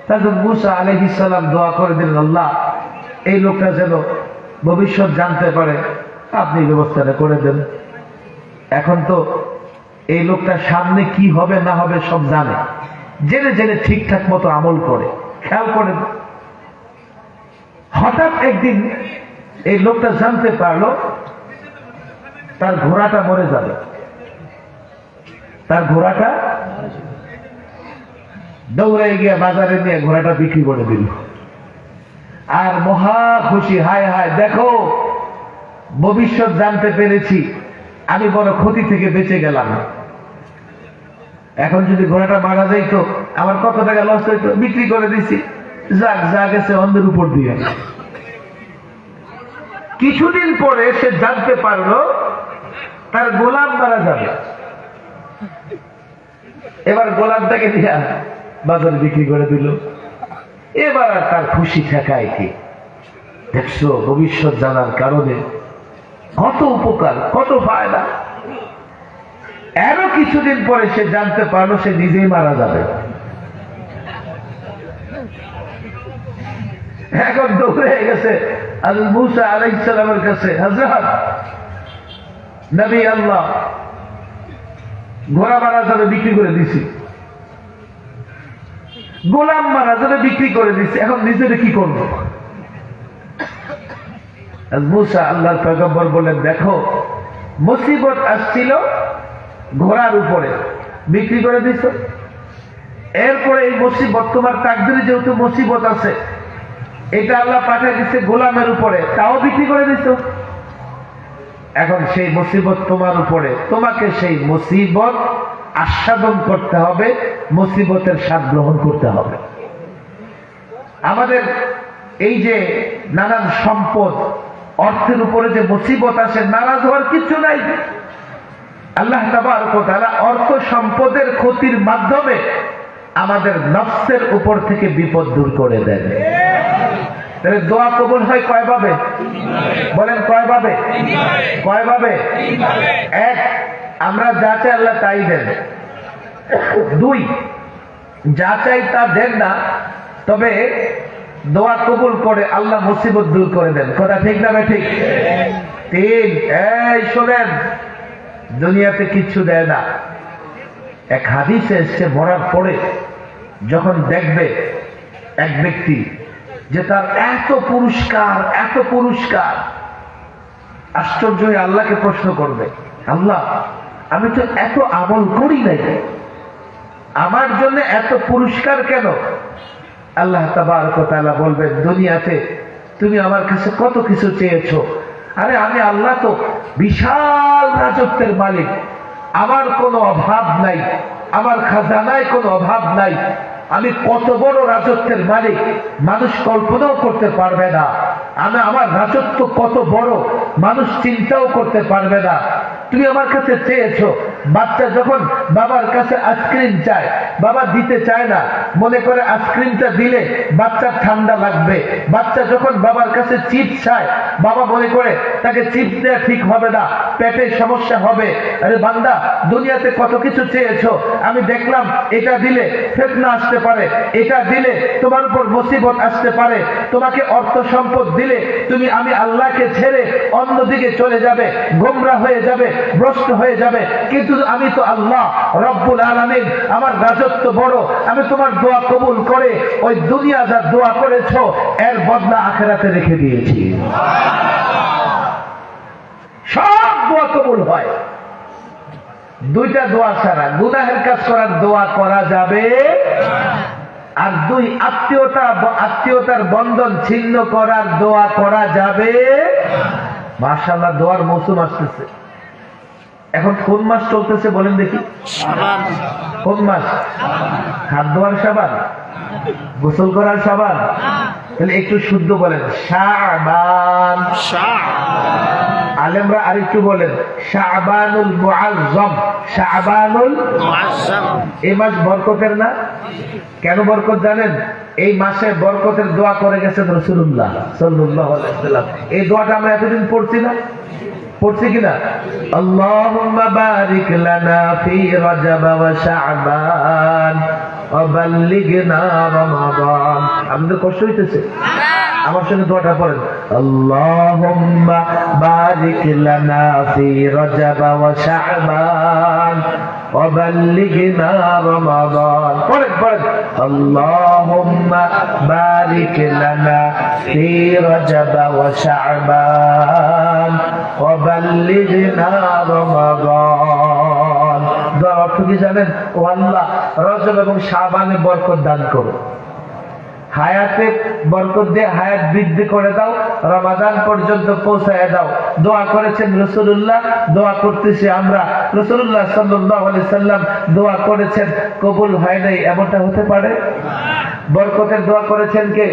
হযরত মূসা আলাইহিস সালাম দোয়া করে দিলেন, আল্লাহ এই লোকটা যেন ভবিষ্যৎ জানতে পারে, আপনি ব্যবস্থাটা করে দেন। এখন তো এই লোকটা সামনে কি হবে না হবে সব জানে, জেনে জেনে ঠিকঠাক মতো আমল করে, খেয়াল করেন। হঠাৎ একদিন এই লোকটা জানতে পারলো তার ঘোড়াটা মরে যাবে, তার ঘোড়াটা। দৌড়ে গিয়ে বাজারে নিয়ে ঘোড়াটা বিক্রি করে দিল, আর মহা খুশি, হায় হায় দেখো ভবিষ্যৎ জানতে পেরেছি, আমি বড় ক্ষতি থেকে বেঁচে গেলাম। এখন যদি ঘোড়াটা মারা যাইতো আমার কত টাকা লস হইতো, বিক্রি করে দিছি, যাক যা গেছে অন্ধের উপর দিয়ে। কিছুদিন পরে সে জানতে পারলো তার গোলাম মারা যাবে। এবার গোলামটাকে দিয়া বাজারে বিক্রি করে দিল। এবার আর তার খুশি ঠেকায় কি? দেখছো ভবিষ্যৎ জানার কারণে কত উপকার, কত ফায়দা। এরও কিছুদিন পরে সে জানতে পারলো সে নিজেই মারা যাবে। এখন দৌড়ে গেছে হযরত মূসা আলাইহিস সালামের কাছে, হযরত নবী আল্লাহ, ঘোড়া মারা যাবে বিক্রি করে দিছি, গোলাম মারা যাবে বিক্রি করে দিছি, এখন নিজের কি করবো? মূসা আল্লাহর পয়গম্বর বলেন, দেখো মুসিবত আসছিল ঘোড়ার উপরে, বিক্রি করে দিছ, এরপরে এই মুসিবত তোমার তাকদীরে যেহেতু মুসিবত আছে, এটা আল্লাহ পাঠিয়ে দিচ্ছে গোলামের উপরে, তাও বিক্রি করে দিছ। এখন সেই মুসিবত তোমার উপরে, তোমাকে সেই মুসিবত আস্বাদন করতে হবে, মুসিবতের স্বাদ গ্রহণ করতে হবে। আমাদের এই যে নানান সম্পদ, অর্থের উপরে যে মুসিবত আসে, নারাজ হওয়ার কিছু নাই। আল্লাহ তাবারক ওয়া তাআলা অর্থ সম্পদের ক্ষতির মাধ্যমে আমাদের নফসের উপর থেকে বিপদ দূর করে দেন। তাহলে দোয়া কবুল হয় কয়ভাবে? বলেন কয়ভাবে? কয়ভাবে? এক, আমরা যা চাই আল্লাহ তাই দেন। 2, যা চাই তা দেন না, তবে দোয়া কবুল করে আল্লাহ মুসিবত দূর করে দেন। কথা ঠিক না ঠিক? 3, এই শোনেন, দুনিয়াতে কিচ্ছু দেয় না। এক হাদিসে এসে মরার পরে যখন দেখবে এক ব্যক্তি যে তার এত পুরস্কার, এত পুরস্কার, আশ্চর্য হয়ে আল্লাহকে প্রশ্ন করবে, আল্লাহ আমি তো এত আমল করি নাই, আমার জন্য এত পুরস্কার কেন? আল্লাহ তাবারক ওয়া তাআলা বলবেন, দুনিয়াতে তুমি আমার কাছে কত কিছু চেয়েছো, আরে আমি আল্লাহ তো বিশাল রাজত্বের মালিক, আমার কোনো অভাব নাই, আমার খাজানায় কোনো অভাব নাই, আমি কত বড় রাজত্বের মালিক মানুষ কল্পনাও করতে পারবে না। আমার রাজত্ব কত বড় মানুষ চিন্তাও করতে পারবে না। তুমি আমার কাছে চেয়েছো, বাচ্চা যখন বাবার কাছে আইসক্রিম চায়, বাবা দিতে চায় না, মনে করে আইসক্রিমটা দিলে বাচ্চার ঠান্ডা লাগবে। বাচ্চা যখন বাবার কাছে চিপস চায়, বাবা মনে করে তাকে চিপস দেওয়া ঠিক হবে না, পেটে সমস্যা হবে। আরে বান্দা, দুনিয়াতে কত কিছু চেয়েছো, আমি দেখলাম এটা দিলে ফিতনা আসতে পারে, এটা দিলে তোমার উপর মুসিবত আসতে পারে, তোমাকে অর্থ সম্পদ দিলে তুমি আমি আল্লাহকে ছেড়ে অন্যদিকে চলে যাবে, গোমরা হয়ে যাবে, ভ্রষ্ট হয়ে যাবে। কিন্তু আমি তো আল্লাহ রব্বুল আলামিন, আমার রাজত্ব বড়, আমি তোমার দোয়া কবুল করে ওই দুনিয়া যা দোয়া করেছো এর বদলা আখিরাতে রেখে দিয়েছি। সব দোয়া কবুল হয়। দুইটা দোয়া ছাড়া, গুনাহের কাজ করার দোয়া করা যাবে, আর দুই আত্মীয়তার বন্ধন ছিন্ন করার দোয়া করা যাবে। মাশাআল্লাহ, দোয়ার মৌসুম আসতেছে। এখন কোন মাস চলতেছে বলেন দেখি? কোন মাস? হাত ধোয়ার সাবান, গোসল করার সাবান? তাহলে একটু শুদ্ধ বলেন, শাবান। আলেমরা আরেকটু বলেন, শাবানুল মুআজ্জম। শাবানুল মুআজ্জম। এই মাস বরকতের না? কেন বরকত জানেন? এই মাসে বরকতের দোয়া করে গেছেন রাসূলুল্লাহ সাল্লাল্লাহু আলাইহি ওয়াসাল্লাম। এই দোয়াটা আমরা এতদিন পড়ছি না? পড়ছি কিনা? আল্লাহুম্মা বারিক লানা ফি রজব ওয়া শাবান ওয়া বাল্লিগনা রমাদান। আমাদের কষ্ট হইতেছে? আমার সঙ্গে দোয়াটা পড়েন, আল্লাহুম্মা বারিক লানা ফি রজব ওয়া শাবান ওয়া বাল্লিগনা রমাদান। পড়েন পড়েন, আল্লাহুম্মা বারিক লানা ফি রজব ওয়া শাবান ওয়া বাল্লিগনা রমাদান। দোয়ার অর্থ কি জানেন? ও আল্লাহ, রজব এবং শাবানে বরকত দান করো, হায়াতে বরকত দিয়ে হায়াত বৃদ্ধি করে দাও, রমাদান পর্যন্ত পৌঁছায় দাও। দোয়া করেছেন রাসূলুল্লাহ, দোয়া করতেছি আমরা। রাসূলুল্লাহ সাল্লাল্লাহু আলাইহি সাল্লাম দোয়া করেছেন, কবুল হয় নাই, এমনটা হতে পারে? বরকতের দোয়া করেছেন কে?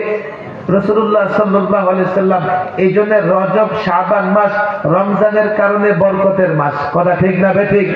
রাসূলুল্লাহ সাল্লাল্লাহু আলাইহি সাল্লাম। এই জন্য রজব শাবান মাস রমজানের কারণে বরকতের মাস। কথা ঠিক না বেঠিক?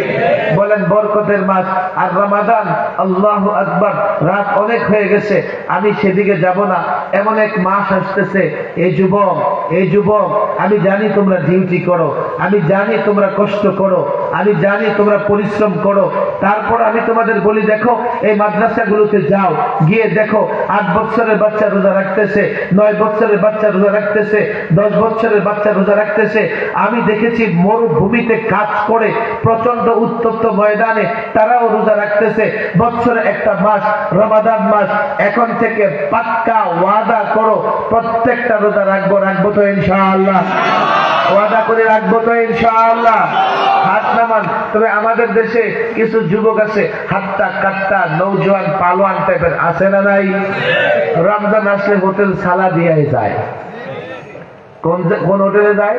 বলেন, বরকতের মাস। আর রমাদান, আল্লাহু আকবার, রাত অনেক হয়ে গেছে, আমি সেদিকে যাব না, এমন এক মাস আসতেছে। এই যুবক, আমি জানি তোমরা ডিউটি করো, আমি জানি তোমরা কষ্ট করো, আমি জানি তোমরা পরিশ্রম করো, তারপর আমি তোমাদের বলি, দেখো এই মাদ্রাসাগুলোতে যাও, গিয়ে দেখো 8 বছরের বাচ্চা রোজা রাখতেছে, 9 বছরের বাচ্চা রোজা রাখতেছে, 10 বছরের বাচ্চা রোজা রাখতেছে। আমি দেখেছি মরুভূমিতে কাজ করে প্রচন্ড উত্তপ্ত ময়দানে তারাও রোজা রাখতেছে। বছরে একটা মাস রমাদান মাস, এখন থেকে পাক্কা ওয়াদা করো প্রত্যেকটা রোজা রাখবো তো ইনশাআল্লাহ? ওয়াদা করে রাখবো তো ইনশাআল্লাহ? হাত নামান। তবে আমাদের দেশে কিছু যুবক আছে, হাত্তা কাট্টা নৌজওয়ান পালোয়ান টাইপের, আছে না নাই? রমজান আসলে হোটেল সালা দিয়ে যায়। কোন হোটেলে যায়?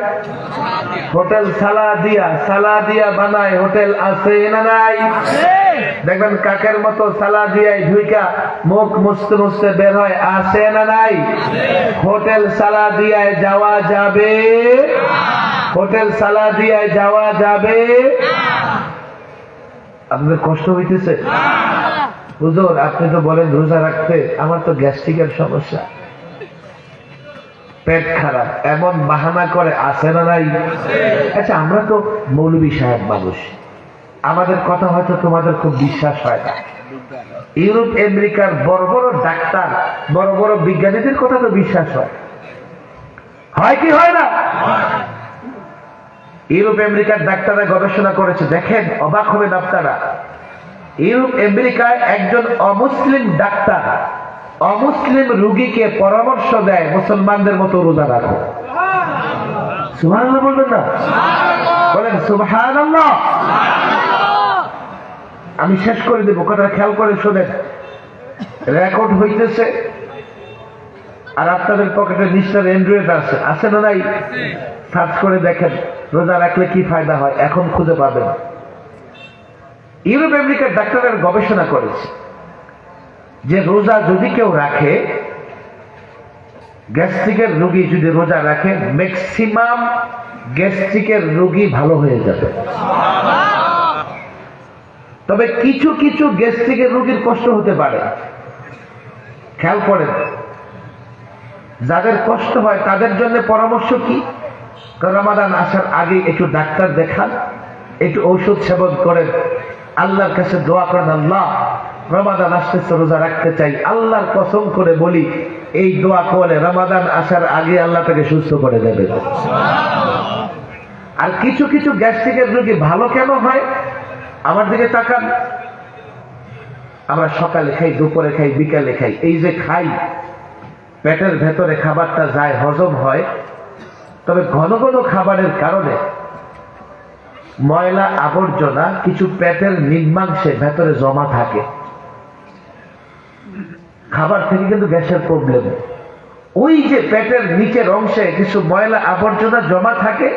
হোটেল সালা দিয়া বানায় হোটেল, আছে না নাই? দেখবেন কাকের মতো সালা দিয়ে ঢুইকা মুখ মুছতে মুছতে বের হয়, আছে না নাই? হোটেল সালা দিয়ে যাওয়া যাবে? হোটেল সালা দিয়ে যাওয়া যাবে? আপনাদের কষ্ট হইতেছে? হুজুর, আপনি তো বলেন রোজা রাখতে, আমার তো গ্যাস্ট্রিকের সমস্যা, পেট খারাপ, এমন বাহানা করে, আছে না নাই? আচ্ছা, আমরা তো মৌলভী সাহেব মানুষ, আমাদের কথা হয়তো তোমাদের খুব বিশ্বাস হয় না। ইউরোপ আমেরিকার বড় বড় ডাক্তার, বড় বড় বিজ্ঞানীদের কথা তো বিশ্বাস হয় কি হয় না? ইউরোপ আমেরিকার ডাক্তাররা গবেষণা করেছে, দেখেন অবাক হবেন আপনারা। ইউরোপ আমেরিকায় একজন অমুসলিম ডাক্তার অমুসলিম রোগীকে পরামর্শ দেয়, মুসলমানদের মতো রোজা রাখো। সুবহানাল্লাহ বলবেন না? বলেন সুবহানাল্লাহ। আমি শেষ করে দেব, কথা খেয়াল করে শোনেন। রেকর্ড হইতেছে, আর আপনাদের পকেটে মিস্টার অ্যান্ড্রয়েড আছে না নাই? সার্চ করে দেখেন রোজা রাখলে কি ফায়দা হয়, এখন খুঁজে পাবেন। ইউরোপ আমেরিকার ডাক্তাররা গবেষণা করেছে যে রোজা যদি কেউ রাখে, গ্যাস্ট্রিকের রোগী যদি রোজা রাখে, ম্যাক্সিমাম গ্যাস্ট্রিকের রোগী ভালো হয়ে যাবে। তবে কিছু কিছু গ্যাস্ট্রিকের রোগীর কষ্ট হতে পারে, খেয়াল করেন। যাদের কষ্ট হয় তাদের জন্য পরামর্শ কি? রমাদান আসার আগে একটু ডাক্তার দেখান, একটু ঔষধ সেবন করেন, আল্লাহর কাছে দোয়া করেন, আল্লাহ রমাদান আসতেছে, রোজা রাখতে চাই, আল্লাহর কসম করে বলি এই দোয়া করলে রমাদান আসার আগে আল্লাহ তাকে সুস্থ করে দেবে। আর কিছু কিছু গ্যাস্ট্রিকের রোগী ভালো কেন হয়? আমার দিকে তাকান। আমরা সকালে খাই, দুপুরে খাই, বিকালে খাই, এই যে খাই পেটের ভেতরে খাবারটা যায়, হজম হয়, তবে ঘন ঘন খাবারের কারণে ময়লা আবর্জনা কিছু পেটের নিম্নাংশে ভেতরে জমা থাকে। খাবার থেকে কিন্তু গ্যাসের প্রবলেম। ওই যে পেটের নিচের অংশে কিছু ময়লা আবর্জনা জমা থাকে,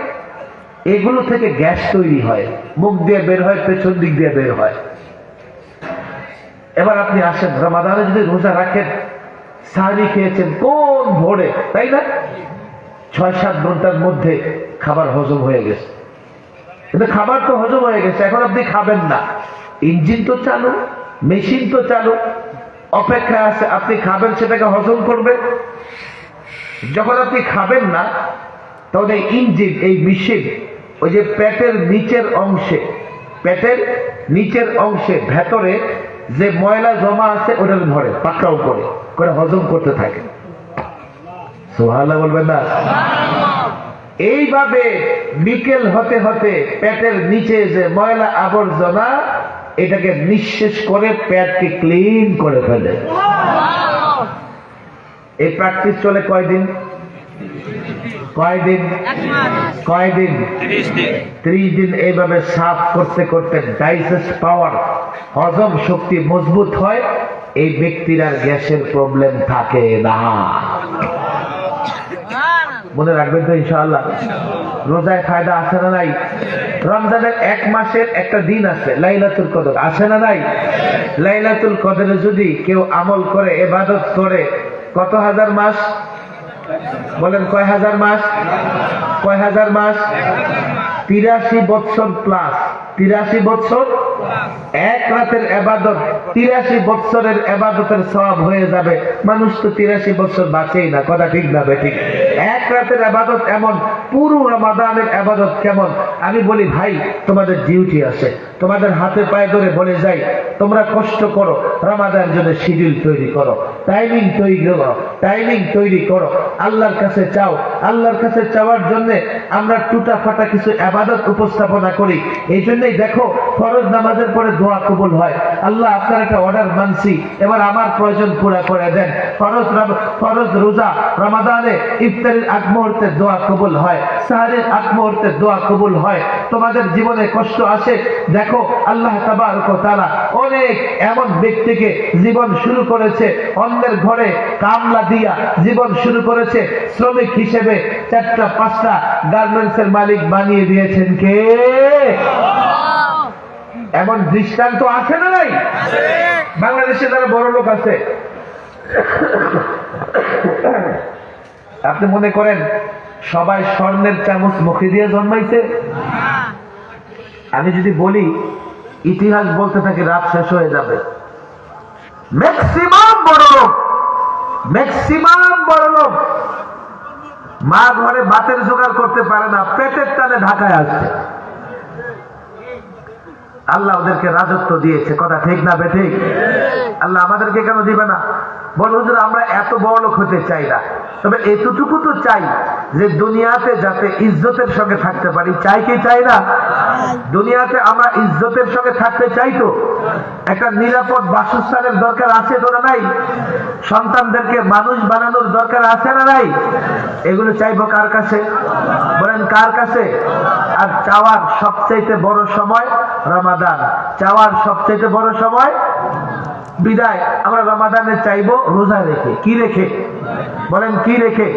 এগুলো থেকে গ্যাস তৈরি হয়, মুখ দিয়ে বের হয়, পেছন দিক দিয়ে বের হয়। এবার আপনি আসেন, রমাদানে যদি রোজা রাখেন, সাহারি খেয়েছেন কোন ভোরে, তাই না? ৬-৭ ঘন্টার মধ্যে খাবার হজম হয়ে গেছে। কিন্তু খাবার তো হজম হয়ে গেছে, এখন আপনি খাবেন না। ইঞ্জিন তো চালু, মেশিন তো চালু, অপেক্ষা আছে আপনি খাবেন, সেটাকে হজম করবে। যখন আপনি খাবেন না, তখন এই ইঞ্জিন, এই মেশিন ওই যে পেটের নিচের অংশে, পেটের নিচের অংশে ভেতরে যে ময়লা জমা আছে ওটা ধরে পাকড়াও করে হজম করতে থাকে। সুবহানাল্লাহ বলবেন না? এইভাবে বিকেল হতে হতে পেটের নিচে যে ময়লা আবর্জনা, এটাকে নিঃশেষ করে পেটকে ক্লিন করে ফেলে। এই প্র্যাকটিস চলে কয়দিন? 30 দিন। এইভাবে সাফ করতে করতে ডাইজেস্ট পাওয়ার, হজম শক্তি মজবুত হয়, এই ব্যক্তির আর গ্যাসের প্রবলেম থাকে না। মনে রাখবেন তো ইনশাআল্লাহ। রোজায় ফায়দা আছে না নাই? রমজানের 1 মাসের একটা দিন আছে লাইলাতুল কদর, আছে না নাই? লাইলাতুল কদরে যদি কেউ আমল করে, ইবাদত করে, কত হাজার মাস? বলেন কয় হাজার মাস? 83 বছর প্লাস। 83 বছর এক রাতের ইবাদত 83 বছরের ইবাদতের সওয়াব হয়ে যাবে। মানুষ তো 83 বছর বাঁচেই না, কথা ঠিক না বেঠিক? এক রাতের ইবাদত এমন, পুরো রমাদানের ইবাদত কেমন? আমি বলি ভাই, তোমাদের ডিউটি আছে, তোমাদের হাতে পায়ে ধরে বলে যাই, তোমরা কষ্ট করো, রমাদানের জন্য শিডিউল তৈরি করো, টাইমিং তৈরি করো, আল্লাহর কাছে চাও। আল্লাহর কাছে চাওয়ার জন্য আমরা টুটা ফাটা কিছু ইবাদত উপস্থাপনা করি। এই জন্যই দেখো ফরজ নামাজের পরে দোয়া কবুল হয়। আল্লাহ আপনার একটা অর্ডার মানছি, এবার আমার প্রয়োজন পুরা করে দেন। ফরজ রোজা রমাদানে ইফতারের আগ মুহূর্তে দোয়া কবুল হয়, সাহরের আগ মুহূর্তে দোয়া কবুল হয়। তোমাদের জীবনে কষ্ট আসে, দেখো আল্লাহ তাবারক ওয়া তাআলা অনেক এমন ব্যক্তিকে জীবন শুরু করেছে, অন্যের ঘরে কামলা দিয়া জীবন শুরু করেছে, শ্রমিক হিসেবে 4টা-5টা গার্মেন্টসের মালিক বানিয়ে দিয়েছেন কে? এমন দৃষ্টান্ত আছে না নাই? বাংলাদেশে যারা বড় লোক আছে, আপনি মনে করেন সবাই স্বর্ণের চামচ মুখে দিয়ে জন্মাইছে? আমি যদি বলি, ইতিহাস বলতে থাকি, রাত শেষ হয়ে যাবে। ম্যাক্সিমাম বড় লোক মা ঘরে ভাতের জোগাড় করতে পারে না, পেটের টানে ঢাকায় আসছে। আল্লাহ ওদেরকে রাজত্ব দিয়েছে, কথা ঠিক না বেঠিক? আল্লাহ আমাদেরকে কেন দিবে না? বল হুজুর, আমরা এত বড় লোক হতে চাই না, তবে এতটুকু তো চাই যে দুনিয়াতে যাতে ইজ্জতের সঙ্গে থাকতে পারি। চাই কি চাই না? দুনিয়াতে আমরা ইজ্জতের সঙ্গে থাকতে চাই তো। একটা নিরাপদ বাসস্থানের দরকার আছে তো না নাই? সন্তানদেরকে মানুষ বানানোর দরকার আছে না নাই? এগুলো চাইবো কার কাছে? বলেন কার কাছে? আর চাওয়ার সবচেয়ে বড় সময় রমাদান। চাওয়ার সবচেয়ে বড় সময় বিদায়। আমরা রমাদানে চাইবো রোজা রেখে। কি রেখে? বলেন কি রেখে?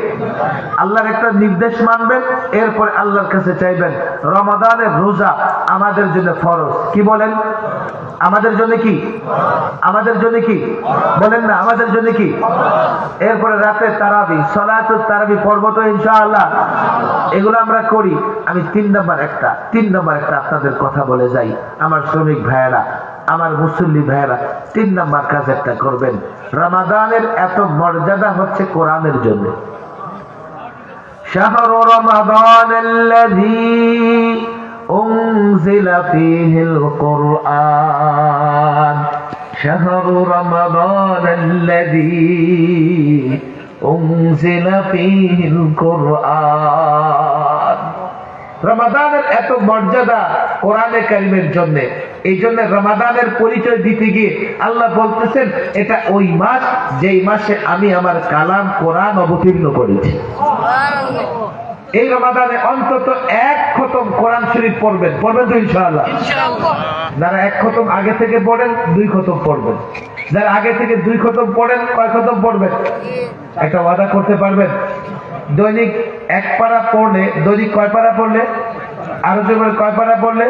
আল্লাহর একটা নির্দেশ মানবেন, এরপরে আল্লাহর কাছে চাইবেন। রমাদানের রোজা আমাদের জন্য ফরজ। কি বলেন? আমাদের জন্য কি? আমাদের জন্য কি? বলেন না, আমাদের জন্য কি? এরপরে রাতে তারাবি, সালাতুত তারাবি পড়ব তো ইনশাআল্লাহ। এগুলো আমরা করি। আমি 3 নম্বর একটা আপনাদের কথা বলে যাই, আমার শ্রমিক ভাইয়েরা। আমার মুসল্লি ভাইয়েরা 3 নাম্বার কাজ একটা করবেন। রমাদানের এত মর্যাদা হচ্ছে কোরআনের জন্য। শাহরু রমাদানাল্লাযী উনজিলা ফীহিল কুরআন, শাহরু রমাদানাল্লাযী উনজিলা ফীহিল কুরআন। রমাদানের এত মর্যাদা কোরআনে কারিমের জন্য। এই জন্য রমাদানের পরিচয় দিতে গিয়ে আল্লাহ বলতেছেন এটা ওই মাস যেই মাসে আমি আমার কালাম কোরআন অবতীর্ণ করেছি। এই রমাদানে অন্তত 1 খতম কোরআন শরীফ পড়বেন তো ইনশাআল্লাহ। যারা 1 খতম আগে থেকে পড়েন 2 খতম পড়বেন। যারা আগে থেকে 2 খতম পড়েন কয় খতম পড়বেন? একটা ওয়াদা করতে পারবেন? দৈনিক 1 পারা পড়লে দৈনিক কয় পারা পড়লে? আরো জোরে কয় পারা পড়লে?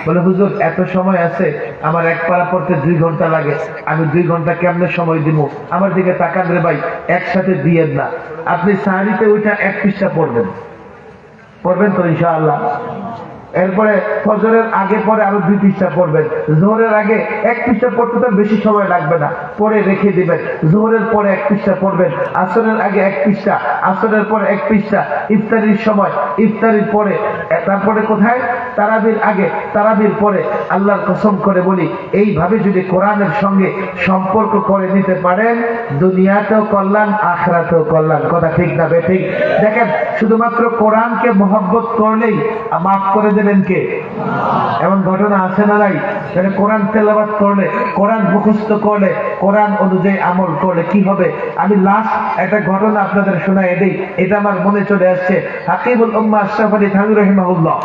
বলে হুজুর এত সময় আছে, আমার 1 পারা পড়তে 2 ঘন্টা লাগে, আমি 2 ঘন্টা কেমনে সময় দিব? আমার দিকে তাকান রে ভাই, একসাথে দিয়েন না। আপনি সাহারিতে ওইটা 1 পৃষ্ঠা পড়বেন তো ইনশাআল্লাহ। এরপরে ফজরের আগে পরে আরো 2 পৃষ্ঠা পড়বেন। জোহরের আগে 1 পৃষ্ঠা পড়তে তো বেশি সময় লাগবে না, পরে রেখে দিবেন। জোহরের পরে 1 পৃষ্ঠা পড়বেন, আসরের আগে 1 পৃষ্ঠা, আসরের পরে 1 পৃষ্ঠা, ইফতারির সময়, ইফতারির পরে, তারপরে কোথায়? তারাবির আগে, তারাবির পরে। আল্লাহর কসম করে বলি, এইভাবে যদি কোরআনের সঙ্গে সম্পর্ক করে নিতে পারেন, দুনিয়াতেও কল্যাণ, আখিরাতেও কল্যাণ। কথা ঠিক না বেঠিক? দেখেন, শুধুমাত্র কোরআনকে মহব্বত করলেই মাফ করে দেবেন কে? এমন ঘটনা আছে না নাই? কোরআন তেলাওয়াত করলে, কোরআন মুখস্থ করলে, কোরআন অনুযায়ী আমল করলে কি হবে? আমি লাস্ট একটা ঘটনা আপনাদের শোনাই দেই, এটা আমার মনে চলে আসছে। হাকিমুল উম্মাহ আশরাফ আলী থানভী রাহিমাহুল্লাহ,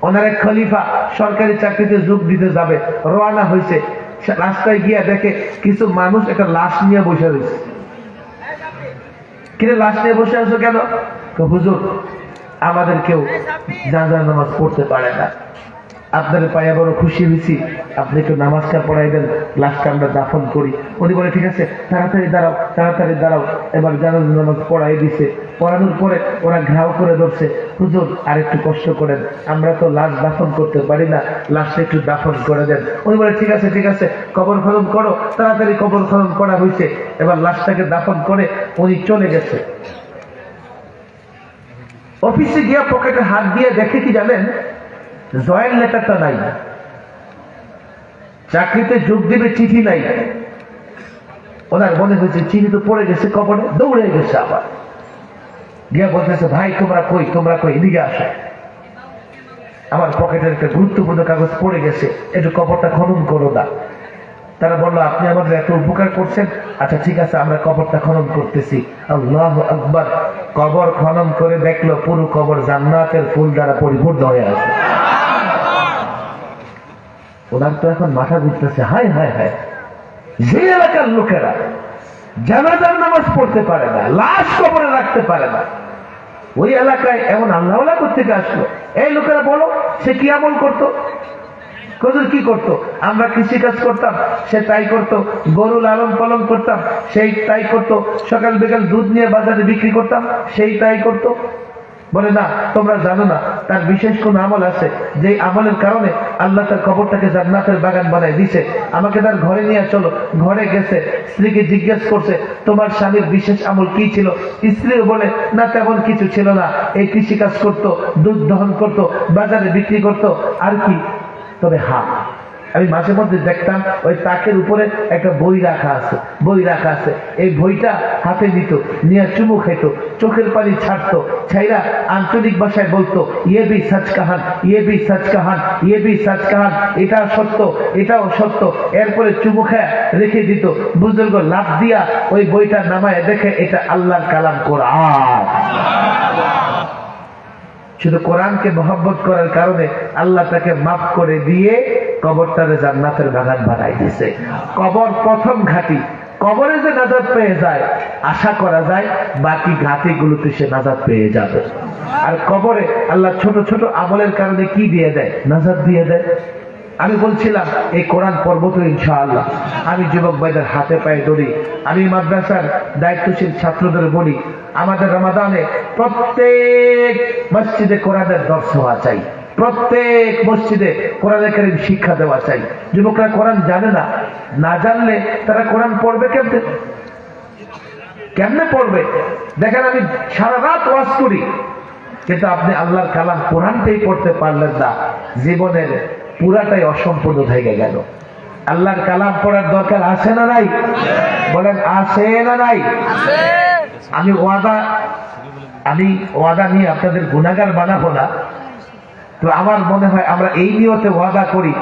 ওনার এক খলিফা সরকারি চাকরিতে যোগ দিতে যাবে, রওনা হয়েছে। রাস্তায় গিয়া দেখে কিছু মানুষ একটা লাশ নিয়ে বসে রয়েছে। কিন্তু লাশ নিয়ে বসে আছো কেন? তো হুজুর আমাদের কেউ জানাজা নামাজ পড়তে পারে না, আপনার পায়ে বড় খুশি হয়েছি, আপনি একটু নামাজটা পড়াই দেন, লাশটা আমরা দাফন করি। উনি বলে ঠিক আছে, তাড়াতাড়ি দাঁড়াও, তাড়াতাড়ি দাঁড়াও। এবার জানাজা নামাজ পড়াই দিছে। পড়ানোর পরে ওরা ঘাও করে ধরছে, হুজুর আর একটু কষ্ট করেন, আমরা তো লাশ দাফন করতে পারি না, লাশটা একটু দাফন করে দেন। উনি বলে ঠিক আছে ঠিক আছে, কবর খনন করো। তাড়াতাড়ি কবর খনন করা হয়েছে। এবার লাশটাকে দাফন করে উনি চলে গেছে। অফিসে গিয়া পকেটে হাত দিয়ে দেখে কি জানেন? জয়েন লেটারটা নাই, চাকরিতে যোগ দিবে চিঠি নাই। ওনার মনে হয়েছে চিঠি তো পড়ে গেছে কবরে, দৌড়ে গেছে। আবার গিয়া বলতেছে ভাই তোমরা কই, তোমরা কই, এদিকে আসো, আমার পকেটের একটা গুরুত্বপূর্ণ কাগজ পড়ে গেছে, একটু কবরটা খনন করো না। তারা বললো আপনি আমাদের এত উপকার করছেন, আচ্ছা ঠিক আছে আমরা কবরটা খনন করতেছি। আল্লাহু আকবার। কবর খনন করে দেখলো পুরো কবর জান্নাতের ফুল দ্বারা পরিপূর্ণ হয়ে আছে। ওনার তো এখন মাথা ঘুরতেছে, হায় হায় হায়, যে এলাকার লোকেরা জানাজার নামাজ পড়তে পারে না, লাশ কবরে রাখতে পারে না, ওই এলাকায় এমন আল্লাহওয়ালা কোত্থেকে আসলো? এই লোকেরা বলো সে কি আমল করতো? কি করতো? আমরা কৃষি কাজ করতাম, সে তাই করতো। গরু লালন পালন করতাম, সেই তাই করতো। সকাল বিকাল দুধ নিয়ে বাজারে বিক্রি করতাম, সেই তাই করতো। বলে না তোমরা জানো না, তার বিশেষ কোন আমল আছে, যে আমলের কারণে আল্লাহ তার কবরটাকে জান্নাতের বাগান বানায় দিছে। আমাকে তার ঘরে নিয়ে চলো। ঘরে গেছে, স্ত্রীকে জিজ্ঞেস করছে তোমার স্বামীর বিশেষ আমল কি ছিল? স্ত্রীও বলে না তেমন কিছু ছিল না, এই কৃষি কাজ করতো, দুধ দহন করতো, বাজারে বিক্রি করতো, আর কি। তবে হ্যাঁ, আমি মাঝে মধ্যে দেখতাম ওই তাকের উপরে একটা বই রাখা আছে, এই বইটা হাতে নিত, নিয়ে চুমু খেত, চোখের পানি ছাড়তো, ছাইরা আঞ্চলিক ভাষায় বলতো ইয়ে ভি সচ কাহান, ইয়ে ভি সচ কাহান, ইয়ে ভি সচ কাহান, এটা সত্য, এটাও সত্য। এরপরে চুমু খেয়ে রেখে দিত। বুজুর্গ লাফ দিয়া ওই বইটা নামায় দেখে এটা আল্লাহর কালাম কোরআন। শুধু কোরআনকে মহব্বত করার কারণে আল্লাহ তাকে মাফ করে দিয়ে কবরটারে জান্নাতের বাগান বানাই দিয়েছে। কবর প্রথম ঘাঁটি। কবরে যে নাজাত পেয়ে যায়, আশা করা যায় বাকি ঘাঁটিগুলোতে সে নাজাত পেয়ে যাবে। আর কবরে আল্লাহ ছোট ছোট আমলের কারণে কি দিয়ে দেয়? নাজাত দিয়ে দেয়। আমি বলছিলাম এই কোরআন পর্ব তো ইনশাআল্লাহ আমি যুবক ভাইদের হাতে পায়ে ধরি। আমি মাদ্রাসার দায়িত্বশীল ছাত্রদের বলি, আমাদের রমাদানে প্রত্যেক মসজিদে কোরআনের দর্স হওয়া চাই। প্রত্যেক মসজিদে কোরআনে কারীম শিক্ষা দেওয়া চাই। যুবকরা কোরআন জানে না, না জানলে তারা কোরআন পড়বে কেমনে পড়বে? দেখেন, আমি সারা রাত ওয়াজ করি, কিন্তু আপনি আল্লাহর কালাম কোরআনটাই পড়তে পারলেন না, জীবনের পুরাটাই অসম্পূর্ণ থেকে গেল। আল্লাহর কালাম পড়ার দরকার আছে না নাই? বলেন আছে না নাই? আমি ওয়াদা নিয়ে আপনাদের গুনাহগার বানাবো না। তো আমার মনে হয় আমরা এই নিয়তে ওয়াদা করি